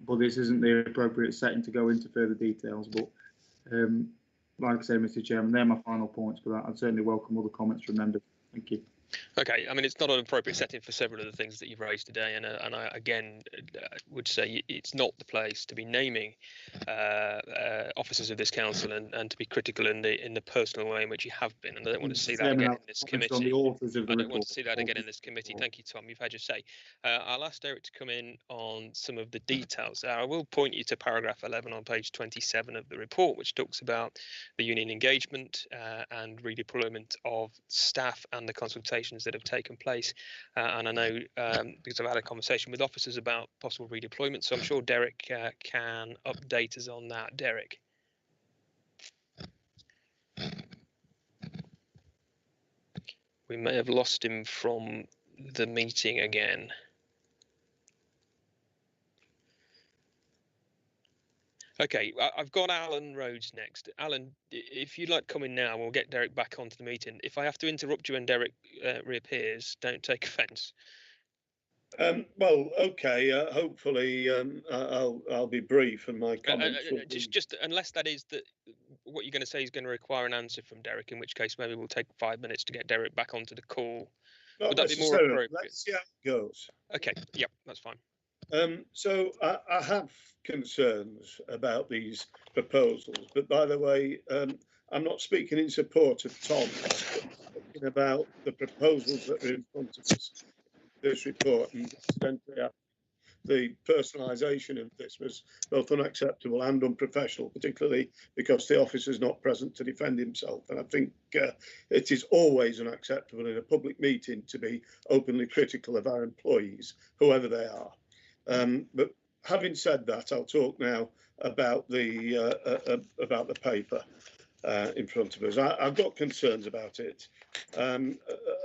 But this isn't the appropriate setting to go into further details. But like I say, Mr. Chairman, they're my final points for that. I'd certainly welcome other comments from members. Thank you. Okay, I mean, it's not an appropriate setting for several of the things that you've raised today, and I again would say it's not the place to be naming officers of this council and to be critical in the personal way in which you have been, and I don't want to see that again in this committee. I don't want to see that again in this committee. Thank you, Tom. You've had your say. I'll ask Derek to come in on some of the details. I will point you to paragraph 11 on page 27 of the report, which talks about the union engagement and redeployment of staff and the consultation that have taken place, and I know because I've had a conversation with officers about possible redeployment, so I'm sure Derek can update us on that. Derek. We may have lost him from the meeting again. Okay, I've got Alan Rhodes next. Alan, if you'd like to come in now, we'll get Derek back onto the meeting. If I have to interrupt you when Derek reappears, don't take offence. Well, okay. Hopefully, I'll be brief and my comments. Just unless that is that what you're going to say is going to require an answer from Derek, in which case maybe we'll take 5 minutes to get Derek back onto the call. Would that be more appropriate? Let's see how it goes. Okay. Yep, that's fine. So I have concerns about these proposals, but by the way, I'm not speaking in support of Tom. I'm speaking about the proposals that are in front of us. This report, and incidentally, the personalisation of this was both unacceptable and unprofessional, particularly because the officer is not present to defend himself. And I think it is always unacceptable in a public meeting to be openly critical of our employees, whoever they are. But having said that, I'll talk now about the paper in front of us. I've got concerns about it.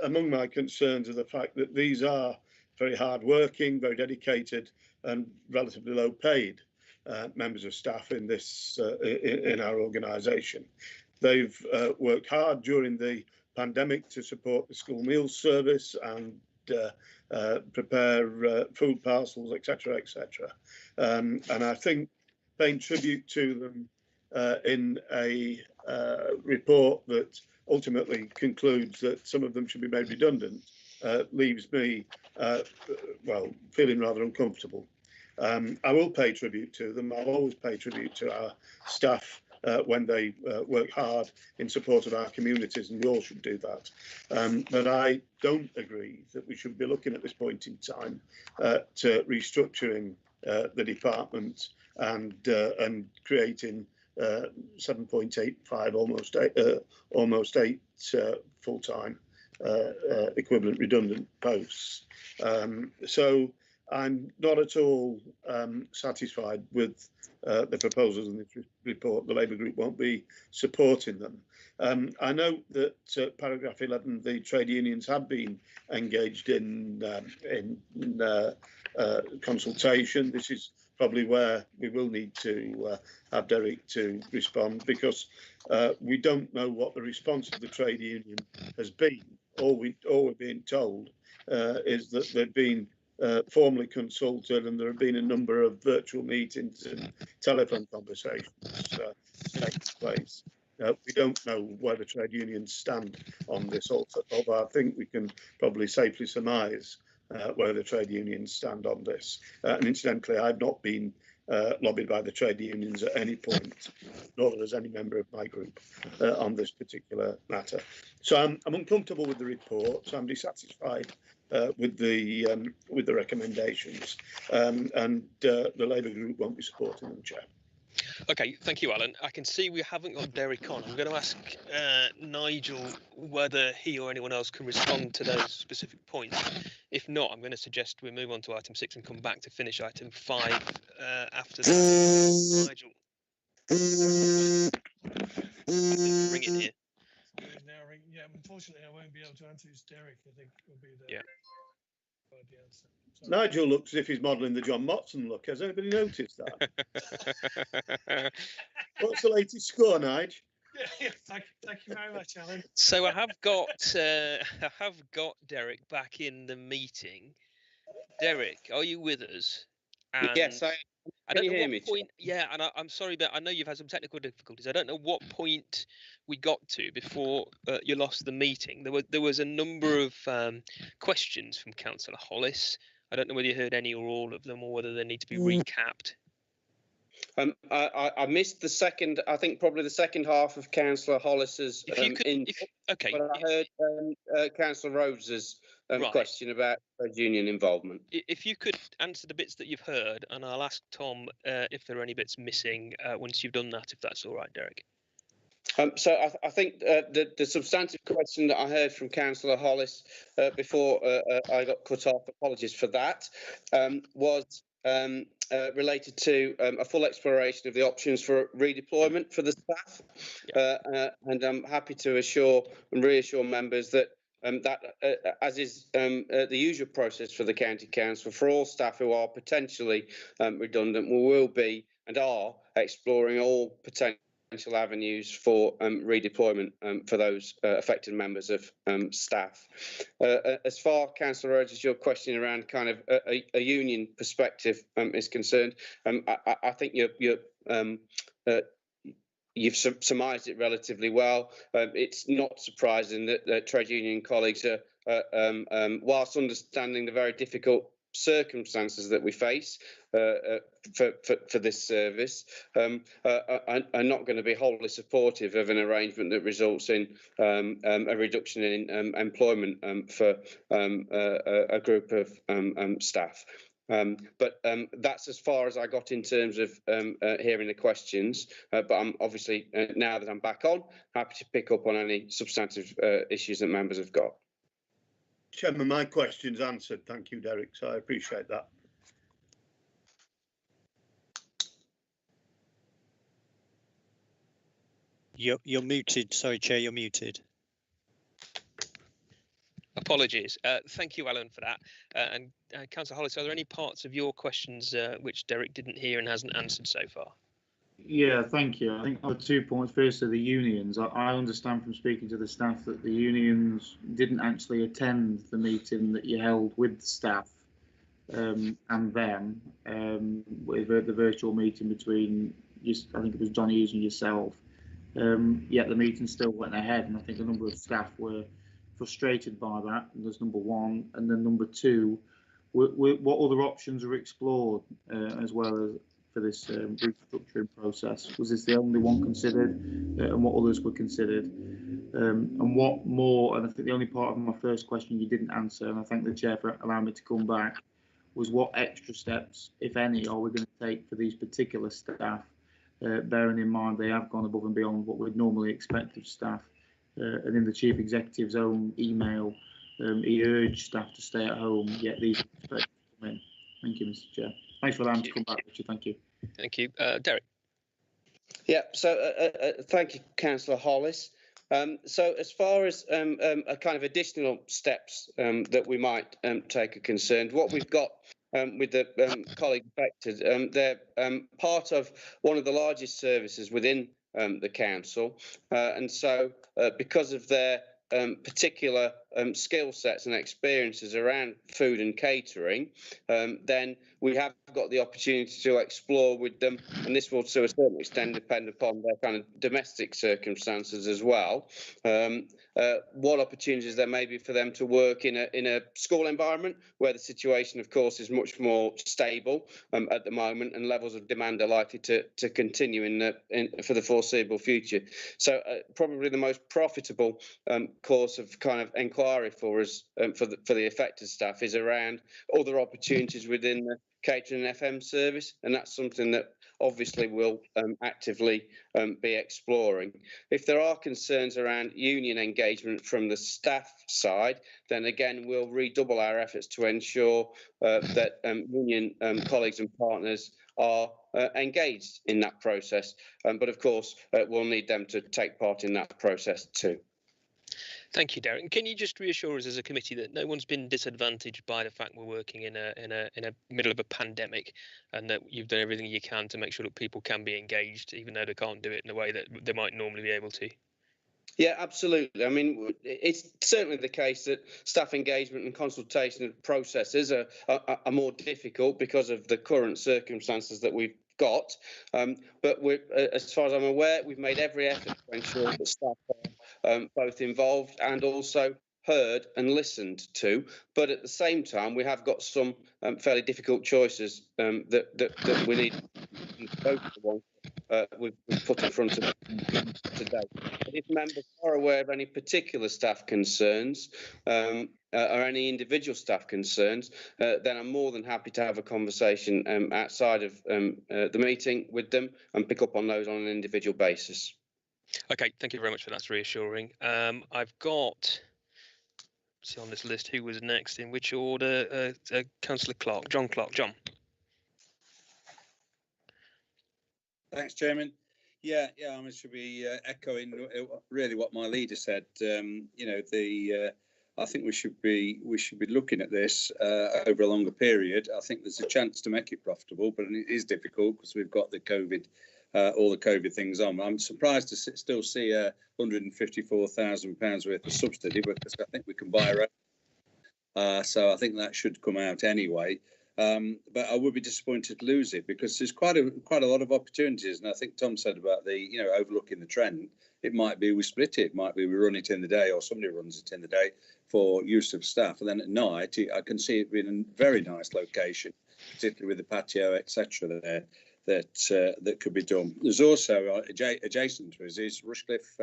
Among my concerns are the fact that these are very hard-working, very dedicated, and relatively low-paid members of staff in this in our organisation. They've worked hard during the pandemic to support the school meals service and prepare food parcels, etc., etc. And I think paying tribute to them in a report that ultimately concludes that some of them should be made redundant leaves me, well, feeling rather uncomfortable. I will pay tribute to them. I'll always pay tribute to our staff when they work hard in support of our communities, and we all should do that. But I don't agree that we should be looking at this point in time to restructuring the department and creating 7.85, almost eight full-time equivalent redundant posts. So I'm not at all satisfied with the proposals in this report. The Labour Group won't be supporting them. I know that paragraph 11, the trade unions have been engaged in consultation. This is probably where we will need to have Derek to respond, because we don't know what the response of the trade union has been. All we're being told is that they've been formally consulted, and there have been a number of virtual meetings and telephone conversations taking place. We don't know where the trade unions stand on this, although I think we can probably safely surmise where the trade unions stand on this. And incidentally, I've not been lobbied by the trade unions at any point, nor has any member of my group on this particular matter. So I'm uncomfortable with the report. So I'm dissatisfied with the recommendations, and the Labour group won't be supporting them, Chair. Okay, thank you, Alan. I can see we haven't got Derek on. I'm going to ask Nigel whether he or anyone else can respond to those specific points. If not, I'm going to suggest we move on to item 6 and come back to finish item 5 after that. Nigel. Ring it here. Yeah, unfortunately, I won't be able to answer this. Derek, I think, will be the answer. Nigel looks as if he's modelling the John Motson look. Has anybody noticed that? What's the latest score, Nigel? Yeah, thank you very much, Alan. So I have got Derek back in the meeting. Derek, are you with us? And yes, I don't know what point. Yeah, and I'm sorry, but I know you've had some technical difficulties. I don't know what point we got to before you lost the meeting. There was a number of questions from Councillor Hollis. I don't know whether you heard any or all of them, or whether they need to be recapped. I missed the second. I think probably the second half of Councillor Hollis's. Okay. But I heard Councillor Rhodes's question about trade union involvement. If you could answer the bits that you've heard, and I'll ask Tom if there are any bits missing once you've done that, if that's all right, Derek. So I think the substantive question that I heard from Councillor Hollis before I got cut off, apologies for that, was related to a full exploration of the options for redeployment for the staff. And I'm happy to assure and reassure members that as is the usual process for the County Council, for all staff who are potentially redundant, we will be and are exploring all potential avenues for redeployment for those affected members of staff. As far, Councillor Rhodes, as your question around kind of a union perspective is concerned, I think you've surmised it relatively well. It's not surprising that trade union colleagues are, whilst understanding the very difficult circumstances that we face for this service, are not going to be wholly supportive of an arrangement that results in a reduction in employment for a group of staff. But that's as far as I got in terms of hearing the questions. But I'm obviously, now that I'm back on, happy to pick up on any substantive issues that members have got. Chairman, my question's answered. Thank you, Derek. So I appreciate that. You're muted. Sorry, Chair, you're muted. Apologies. Thank you, Alan, for that. And Councillor Hollis, are there any parts of your questions which Derek didn't hear and hasn't answered so far? Yeah, thank you. I think there are 2 points. First, to the unions. I understand from speaking to the staff that the unions didn't actually attend the meeting that you held with the staff and them, with the virtual meeting between, I think it was John Hughes and yourself. Yet the meeting still went ahead, and I think a number of staff were frustrated by that. And there's number one, and then number two, what other options are explored as well as for this restructuring process? Was this the only one considered, and what others were considered? And what more, and I think the only part of my first question you didn't answer, and I thank the Chair for allowing me to come back, was what extra steps, if any, are we going to take for these particular staff, bearing in mind they have gone above and beyond what we'd normally expect of staff. And in the Chief Executive's own email, he urged staff to stay at home, yet these expect to come in. Thank you, Mr. Chair. Thanks for allowing me to come back, Richard. Thank you. Thank you. Derek. Yeah, so thank you, Councillor Hollis. So as far as a kind of additional steps that we might take are concerned, what we've got with the colleague affected, they're part of one of the largest services within the council, and so because of their particular skill sets and experiences around food and catering, then we have got the opportunity to explore with them, and this will to a certain extent depend upon their kind of domestic circumstances as well. What opportunities there may be for them to work in a school environment where the situation, of course, is much more stable at the moment, and levels of demand are likely to continue for the foreseeable future. So probably the most profitable course of kind of inquiry for us for the affected staff is around other opportunities within the catering and FM service, and that's something that obviously we'll actively be exploring. If there are concerns around union engagement from the staff side, then again we'll redouble our efforts to ensure that union colleagues and partners are engaged in that process. But of course, we'll need them to take part in that process too. Thank you, Derek. Can you just reassure us as a committee that no one's been disadvantaged by the fact we're working in a middle of a pandemic, and that you've done everything you can to make sure that people can be engaged, even though they can't do it in a way that they might normally be able to? Yeah, absolutely. I mean, it's certainly the case that staff engagement and consultation processes are more difficult because of the current circumstances that we've got. But as far as I'm aware, we've made every effort to ensure that staff are both involved and also heard and listened to. But at the same time, we have got some fairly difficult choices that we need both the ones we've put in front of us today. If members are aware of any particular staff concerns or any individual staff concerns, then I'm more than happy to have a conversation outside of the meeting with them and pick up on those on an individual basis. Okay, thank you very much for that. That's reassuring. I've got, see on this list who was next in which order. Councillor Clark, John Clark. John. Thanks, Chairman. Yeah, I mean, should be echoing really what my leader said. I think we should be looking at this over a longer period. I think there's a chance to make it profitable, but it is difficult because we've got the COVID, all the COVID things on. I'm surprised to still see £154,000 worth of subsidy, because I think we can buy our own. So I think that should come out anyway. But I would be disappointed to lose it, because there's quite a lot of opportunities. And I think Tom said about the, overlooking the trend. It might be we split it. It might be we run it in the day, or somebody runs it in the day for use of staff. And then at night, I can see it being a very nice location, particularly with the patio, etc. there that could be done. There's also adjacent to us is Rushcliffe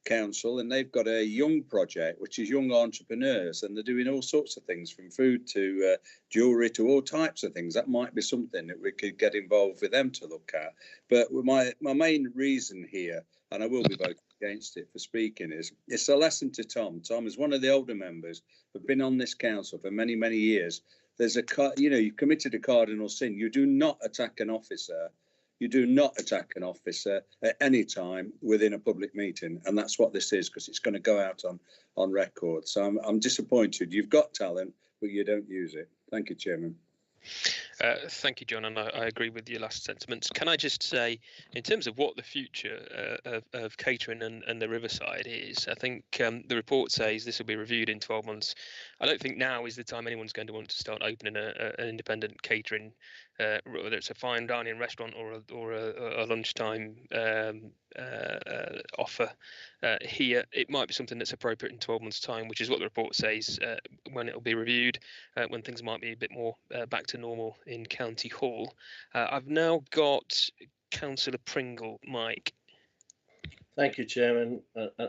Council, and they've got a young project which is young entrepreneurs, and they're doing all sorts of things from food to jewellery to all types of things. That might be something that we could get involved with them to look at. But my main reason here, and I will be voting against it for speaking, is it's a lesson to Tom. Tom is one of the older members who've been on this council for many years. There's you've committed a cardinal sin. You do not attack an officer. You do not attack an officer at any time within a public meeting, and that's what this is, because it's going to go out on record. So I'm disappointed. You've got talent, but you don't use it. Thank you, Chairman. Thank you, John, and I agree with your last sentiments. Can I just say, in terms of what the future of catering and the Riverside is, I think the report says this will be reviewed in 12 months. I don't think now is the time anyone's going to want to start opening an independent catering, whether it's a fine dining restaurant or a lunchtime offer here. It might be something that's appropriate in 12 months' time, which is what the report says when it will be reviewed, when things might be a bit more back to normal in County Hall. I've now got Councillor Pringle. Mike. Thank you, Chairman,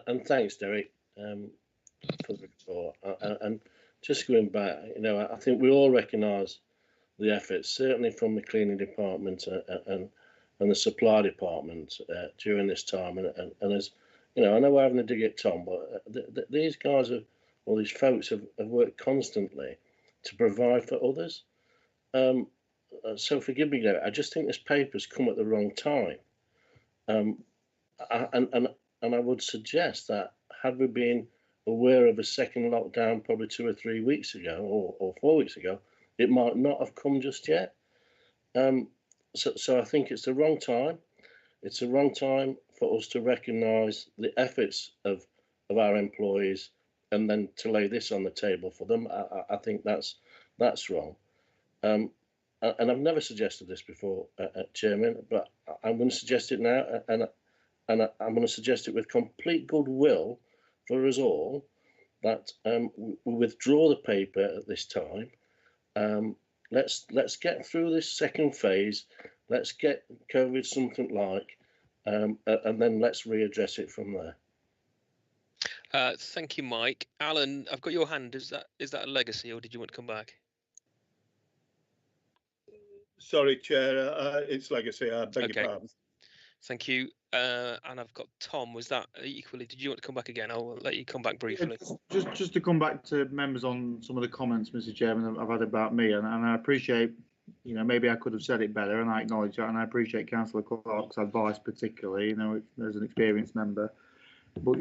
and thanks, Derek, for the report. And just going back, I think we all recognise the efforts, certainly from the cleaning department and the supply department during this time. And as I know we're having a dig at Tom, but these guys these folks have worked constantly to provide for others. So forgive me, Derek, I just think this paper's come at the wrong time. And I would suggest that had we been aware of a second lockdown probably 2 or 3 weeks ago or 4 weeks ago, it might not have come just yet. So I think it's the wrong time. It's the wrong time for us to recognise the efforts of our employees and then to lay this on the table for them, I think that's wrong. And I've never suggested this before, Chairman, but I'm going to suggest it now, and I'm going to suggest it with complete goodwill for us all, that we withdraw the paper at this time. Let's get through this second phase. Let's get COVID something like, and then let's readdress it from there. Thank you, Mike. Alan, I've got your hand. Is that a legacy, or did you want to come back? Sorry, Chair. It's legacy. I beg your pardon. Thank you. And I've got Tom. Was that equally? Did you want to come back again? I'll let you come back briefly. Just to come back to members on some of the comments, Mr. Chairman, I've had about me, and I appreciate, maybe I could have said it better, and I acknowledge that, and I appreciate Councillor Clark's advice, particularly, as an experienced member. But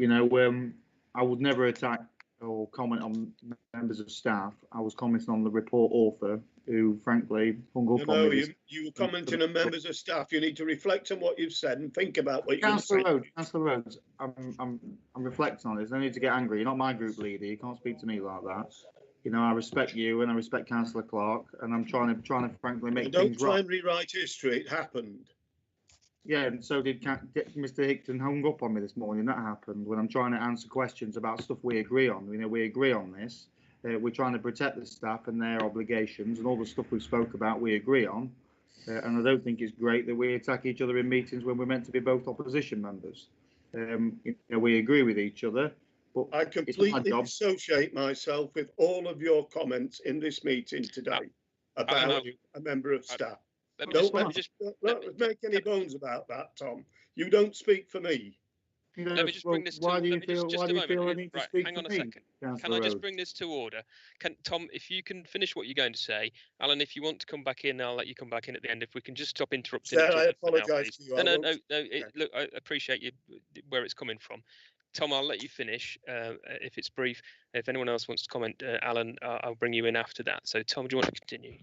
I would never attack or comment on members of staff. I was commenting on the report author, who frankly hung up on me. You were commenting on members of staff. You need to reflect on what you've said and think about what you're saying. Councillor Rhodes, I'm reflecting on this. I need to get angry. You're not my group leader. You can't speak to me like that. I respect you and I respect Councillor Clark, and I'm trying to frankly make things right. Don't try and rewrite history. It happened. Yeah, and so did Mr. Hickton. Hung up on me this morning. That happened when I'm trying to answer questions about stuff we agree on. We agree on this. We're trying to protect the staff and their obligations, and all the stuff we spoke about we agree on. And I don't think it's great that we attack each other in meetings when we're meant to be both opposition members. We agree with each other, but I completely dissociate myself with all of your comments in this meeting today about a member of staff. Don't make any bones about that, Tom. You don't speak for me. Let me just bring this to order. Hang on a second. Can I just bring this to order? Tom, if you can finish what you're going to say. Alan, if you want to come back in, I'll let you come back in at the end. If we can just stop interrupting. Sir, I apologise to you. No. Look, I appreciate you where it's coming from. Tom, I'll let you finish if it's brief. If anyone else wants to comment, Alan, I'll bring you in after that. So, Tom, do you want to continue?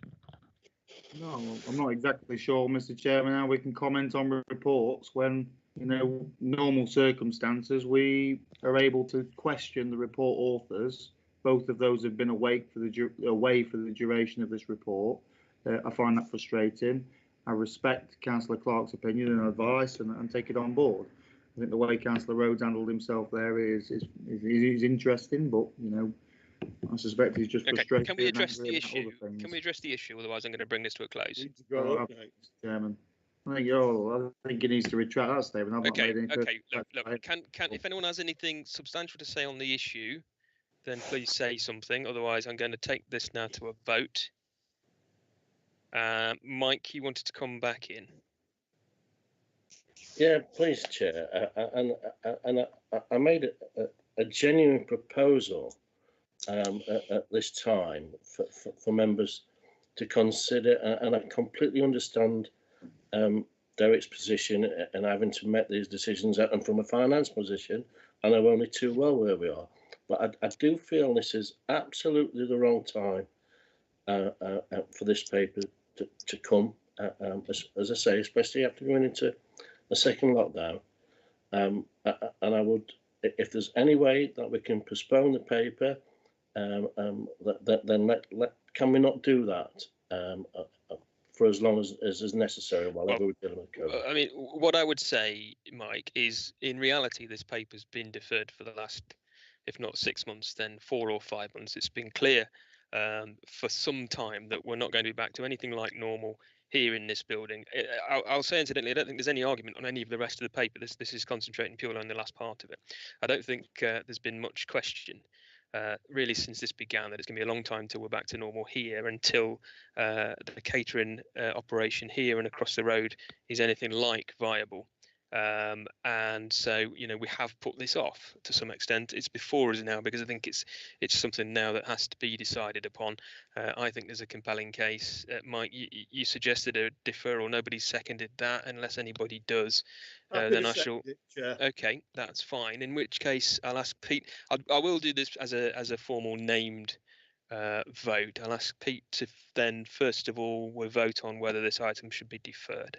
No, I'm not exactly sure, Mr. Chairman, how we can comment on reports when, normal circumstances, we are able to question the report authors. Both of those have been away for the duration of this report. I find that frustrating. I respect Councillor Clark's opinion and advice and take it on board. I think the way Councillor Rhodes handled himself there is interesting, but I suspect he's just frustrated. Can we address the issue? Can we address the issue? Otherwise, I'm going to bring this to a close. Chairman. I think he needs to retract that statement. Look, if anyone has anything substantial to say on the issue, then please say something. Otherwise, I'm going to take this now to a vote. Mike, you wanted to come back in. Yeah, please, Chair. And I made a genuine proposal at this time for members to consider, and I completely understand Derek's position and having to make these decisions, and from a finance position, I know only too well where we are. But I do feel this is absolutely the wrong time for this paper to come, as I say, especially after going into a second lockdown. And I would, if there's any way that we can postpone the paper, then can we not do that for as long as is necessary while we're dealing with COVID? I mean, what I would say, Mike, is in reality, this paper's been deferred for the last, if not 6 months, then 4 or 5 months. It's been clear for some time that we're not going to be back to anything like normal here in this building. I'll say, incidentally, I don't think there's any argument on any of the rest of the paper. This is concentrating purely on the last part of it. I don't think there's been much question really since this began that it's going to be a long time till we're back to normal here, until the catering operation here and across the road is anything like viable. And so, we have put this off to some extent. It's before us now because I think it's something now that has to be decided upon. I think there's a compelling case. Mike, you suggested a deferral. Nobody seconded that. Unless anybody does, then I shall. Okay, that's fine. In which case, I'll ask Pete. I will do this as a formal named vote. I'll ask Pete to then, first of all, we'll vote on whether this item should be deferred.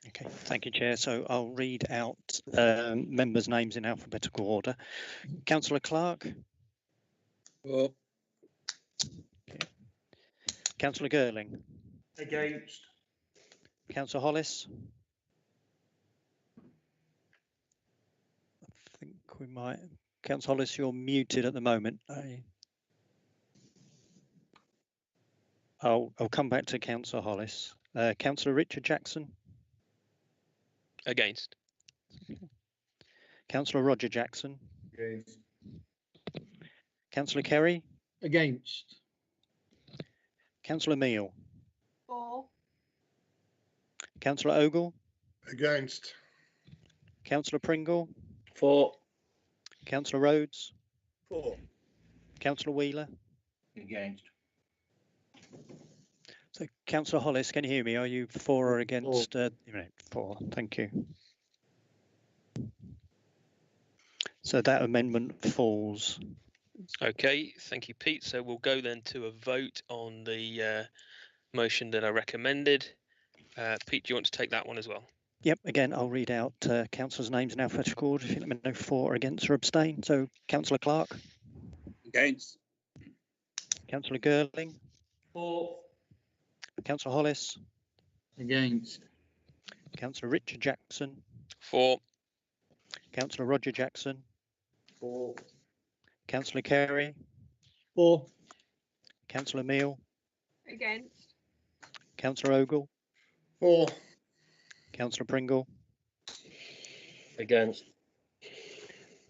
Okay, thank you, Chair. So I'll read out members' names in alphabetical order. Councillor Clark? For. Okay. Councillor Girling. Against. Councillor Hollis. I think we might. Councillor Hollis, you're muted at the moment. I'll come back to Councillor Hollis. Councillor Richard Jackson. Against. Councillor Roger Jackson. Against. Councillor Kerry. Against. Councillor Meal. For. Councillor Ogle. Against. Councillor Pringle. For. Councillor Rhodes. For. Councillor Wheeler. Against. So, Councillor Hollis, can you hear me? Are you for or against? For. Thank you. So that amendment falls. Okay, thank you, Pete. So we'll go then to a vote on the motion that I recommended. Pete, do you want to take that one as well? Yep, again, I'll read out councillors' names in alphabetical order if you let me know for, against or abstain. So, Councillor Clark. Against. Councillor Girling. For. Councillor Hollis. Against. Councillor Richard Jackson. For. Councillor Roger Jackson. For. Councillor Carey. For. Councillor Meal. Against. Councillor Ogle. For. Councillor Pringle. Against.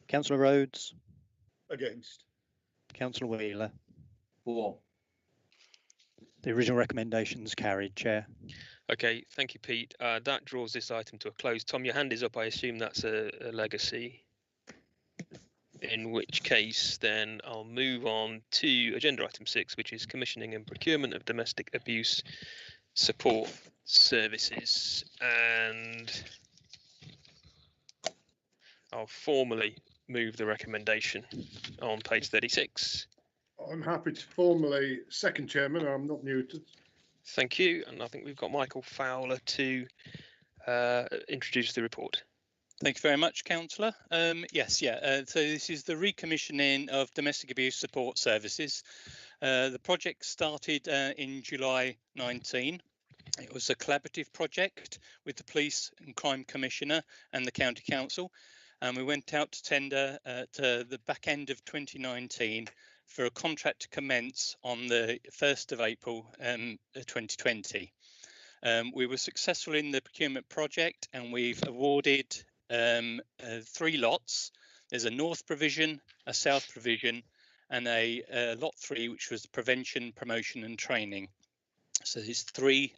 Councillor Rhodes. Against. Councillor Wheeler. For. The original recommendations carried, Chair. Okay, thank you, Pete. That draws this item to a close. Tom, your hand is up. I assume that's a legacy. In which case, then I'll move on to agenda item 6, which is commissioning and procurement of domestic abuse support services. And I'll formally move the recommendation on page 36. I'm happy to formally second, Chairman. I'm not muted. Thank you. And I think we've got Michael Fowler to introduce the report. Thank you very much, Councillor. So this is the recommissioning of domestic abuse support services. The project started in July 19. It was a collaborative project with the Police and Crime Commissioner and the County Council. And we went out to tender at the back end of 2019 for a contract to commence on the 1st of April 2020. We were successful in the procurement project and we've awarded 3 lots. There's a north provision, a south provision, and a lot 3, which was prevention, promotion and training. So there's 3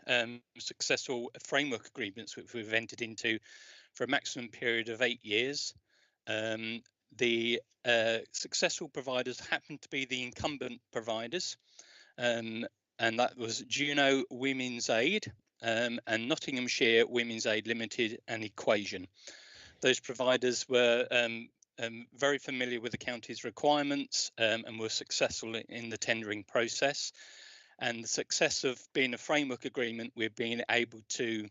successful framework agreements which we've entered into for a maximum period of 8 years. The successful providers happen to be the incumbent providers, and that was Juno Women's Aid and Nottinghamshire Women's Aid Limited and Equation. Those providers were very familiar with the county's requirements and were successful in the tendering process. And the success of being a framework agreement, we've been able to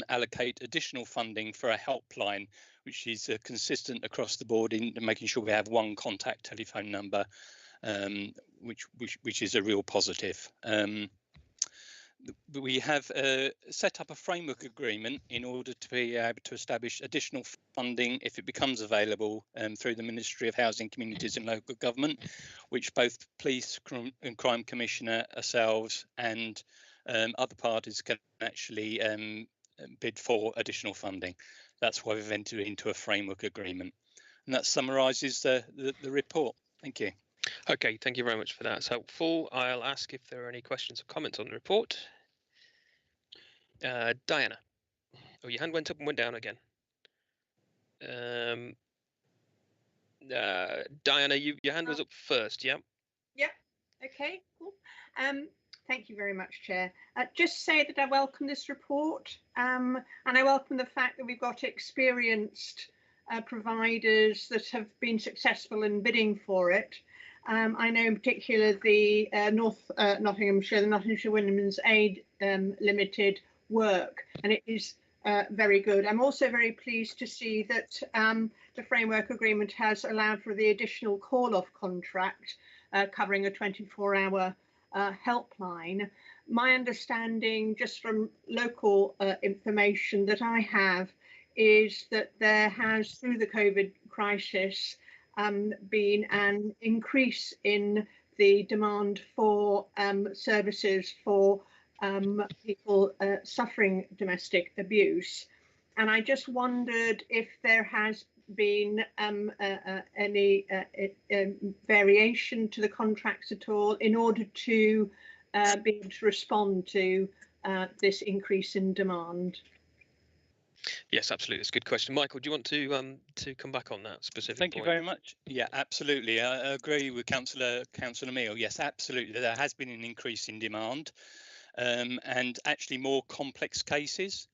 allocate additional funding for a helpline, which is consistent across the board in making sure we have one contact telephone number, which is a real positive. We have set up a framework agreement in order to be able to establish additional funding if it becomes available through the Ministry of Housing, Communities and Local Government, which both Police and Crime Commissioner, ourselves and other parties can actually bid for additional funding. That's why we've entered into a framework agreement. And that summarises the report. Thank you. Okay, thank you very much for that. It's helpful. I'll ask if there are any questions or comments on the report. Diana. Oh, your hand went up and went down again. Diana, your hand was up first, yeah? Yeah, okay, cool. Thank you very much, Chair. Just say that I welcome this report and I welcome the fact that we've got experienced providers that have been successful in bidding for it. I know in particular the Nottinghamshire, the Nottinghamshire Women's Aid Limited work, and it is very good. I'm also very pleased to see that the framework agreement has allowed for the additional call-off contract covering a 24-hour helpline. My understanding, just from local information that I have, is that there has, through the COVID crisis, been an increase in the demand for services for people suffering domestic abuse. And I just wondered if there has been any variation to the contracts at all in order to be able to respond to this increase in demand. Yes, absolutely. It's a good question. Michael, do you want to come back on that specific Thank point? you very much. Yeah, absolutely. I agree with Councillor Meal. Yes, absolutely. There has been an increase in demand and actually more complex cases.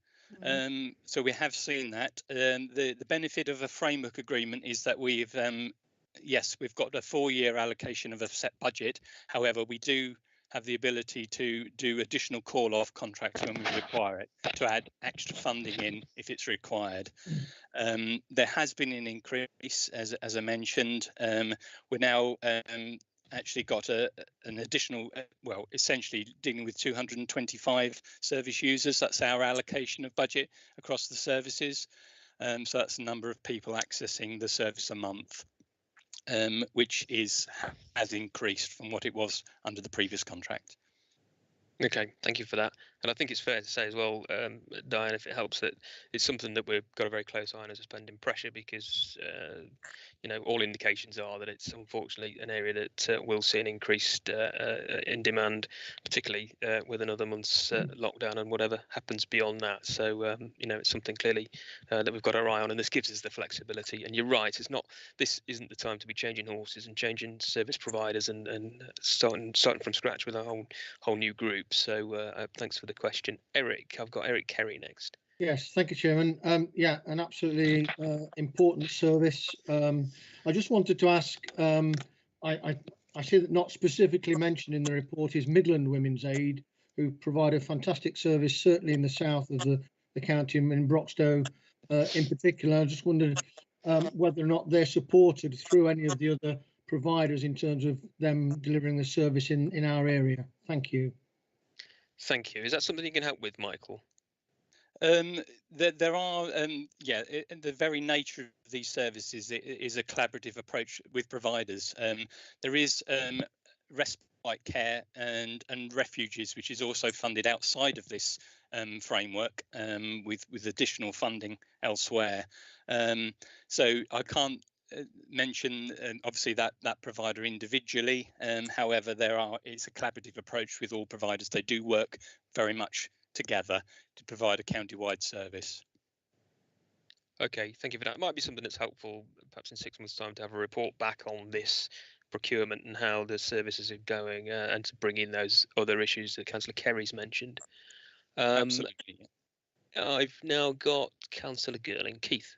So we have seen that. The benefit of a framework agreement is that we've got a 4-year allocation of a set budget. However, we do have the ability to do additional call-off contracts when we require it, to add extra funding in if it's required. There has been an increase, as I mentioned. We're now actually got an additional, essentially dealing with 225 service users. That's our allocation of budget across the services. So that's the number of people accessing the service a month. Which has increased from what it was under the previous contract. Okay, thank you for that. And I think it's fair to say as well, Diane, if it helps, that it's something that we've got a very close eye on as a spending pressure, because all indications are that it's unfortunately an area that will see an increased in demand, particularly with another month's lockdown and whatever happens beyond that. So it's something clearly that we've got our eye on, and this gives us the flexibility. And you're right, this isn't the time to be changing horses and changing service providers and starting from scratch with a whole new group. So thanks for the question. Eric, I've got Eric Kerry next. Yes, thank you, Chairman. Yeah, an absolutely important service. I just wanted to ask, I see that not specifically mentioned in the report is Midland Women's Aid, who provide a fantastic service, certainly in the south of the county, in Broxtowe in particular. I just wondered whether or not they're supported through any of the other providers in terms of them delivering the service in our area. Thank you. Thank you. Is that something you can help with, Michael? There are, the very nature of these services is a collaborative approach with providers. There is respite care and refuges, which is also funded outside of this framework with additional funding elsewhere. So I can't mention obviously that provider individually. However, it's a collaborative approach with all providers. They do work very much together to provide a county-wide service. Okay, thank you for that. It might be something that's helpful, perhaps in 6 months' time, to have a report back on this procurement and how the services are going, and to bring in those other issues that Councillor Kerry's mentioned. Absolutely. I've now got Councillor Girling. Keith.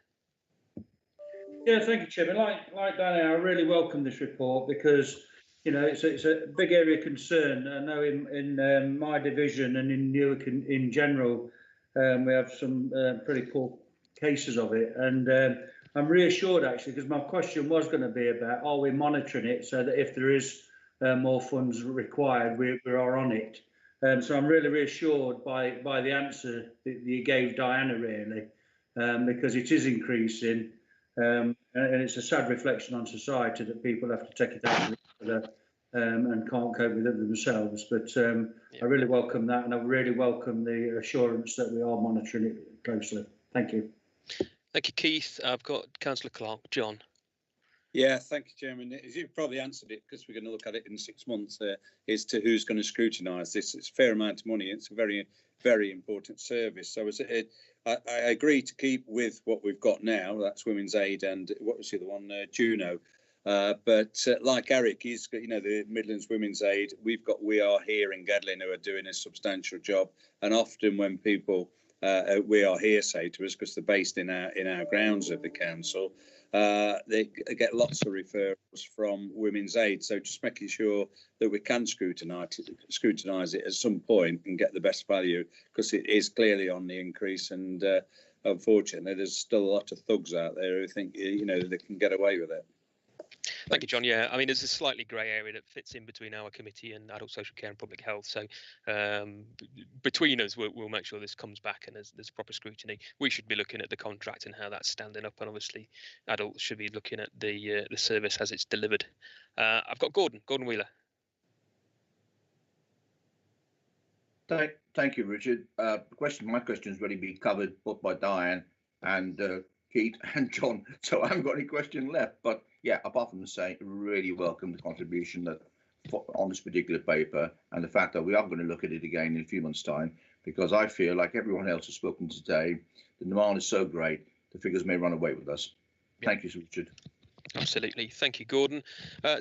Yeah, thank you, Chairman. Like Diana, I really welcome this report because it's a big area of concern. I know in my division and in Newark in general, we have some pretty poor cases of it, and I'm reassured actually, because my question was going to be about, are we monitoring it so that if there is more funds required, we are on it. So I'm really reassured by the answer that you gave, Diana, really, because it is increasing. And it's a sad reflection on society that people have to take it out of each other and can't cope with it themselves. But I really welcome that, and I really welcome the assurance that we are monitoring it closely. Thank you. Thank you, Keith. I've got Councillor Clark. John. Yeah, thank you, Chairman. As you've probably answered it, because we're going to look at it in 6 months, is to who's going to scrutinise this. It's a fair amount of money. It's a very, very important service. So I agree to keep with what we've got now. That's Women's Aid and what was the other one? Juno. But like Eric, he's got, the Midlands Women's Aid. We've got We Are Here in Gedling who are doing a substantial job. And often when people We Are Here say to us, because they're based in our grounds of the council, they get lots of referrals from Women's Aid. So just making sure that we can scrutinise it at some point and get the best value, because it is clearly on the increase. And unfortunately, there's still a lot of thugs out there who think they can get away with it. Thank you, John. Yeah, I mean, there's a slightly grey area that fits in between our committee and adult social care and public health. So between us, we'll make sure this comes back and there's proper scrutiny. We should be looking at the contract and how that's standing up, and obviously adults should be looking at the service as it's delivered. I've got Gordon Wheeler. Thank you, Richard. My question's already been covered both by Diane and Keith and John, so I haven't got any question left. But yeah, apart from saying, really welcome the contribution on this particular paper, and the fact that we are going to look at it again in a few months' time, because I feel like everyone else has spoken today, the demand is so great, the figures may run away with us. Yeah. Thank you, Richard. Absolutely. Thank you, Gordon.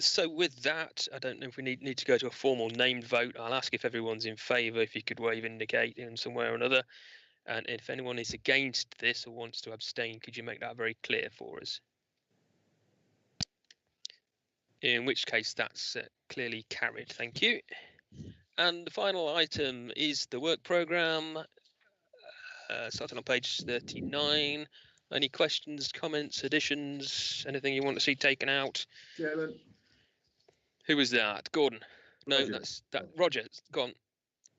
So with that, I don't know if we need to go to a formal named vote. I'll ask if everyone's in favour, if you could wave indicate in some way or another. And if anyone is against this or wants to abstain, could you make that very clear for us? In which case, that's clearly carried. Thank you. And the final item is the work programme, starting on page 39. Any questions, comments, additions, anything you want to see taken out? Chairman. Who was that? Gordon? No, Roger. that's that. Roger, go on.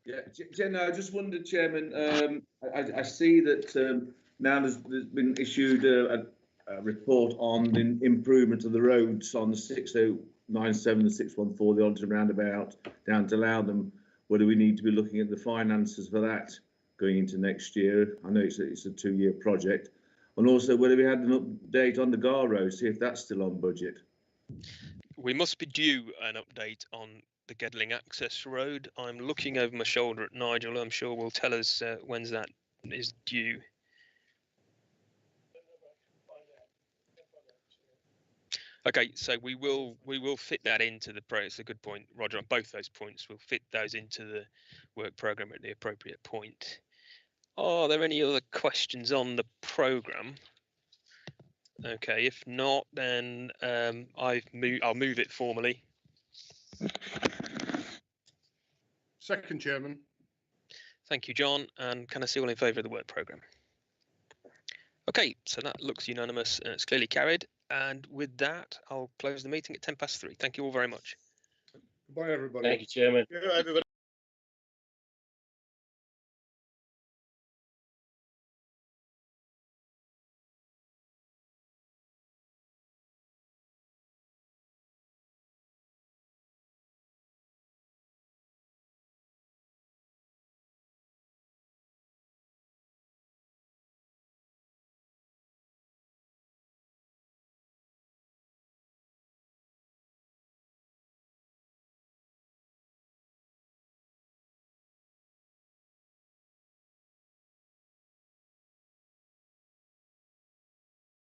Yeah, no, I just wondered, Chairman, I see that now there's been issued a report on the improvement of the roads on the 6097 and 614, the Odds Roundabout down to Loudham. Whether we need to be looking at the finances for that going into next year. I know it's a 2-year project. And also whether we had an update on the Gar Road, see if that's still on budget. We must be due an update on the Gedling Access Road. I'm looking over my shoulder at Nigel. I'm sure will tell us when's that is due. Okay, so we will fit that into the it's a good point, Roger, on both those points. We'll fit those into the work programme at the appropriate point. Are there any other questions on the programme? Okay, if not, then I'll move it formally. Second, Chairman. Thank you, John. And can I see all in favour of the work programme? Okay, so that looks unanimous and it's clearly carried. And with that, I'll close the meeting at 3:10. Thank you all very much. Goodbye, everybody. Thank you, Chairman. Yeah, everybody.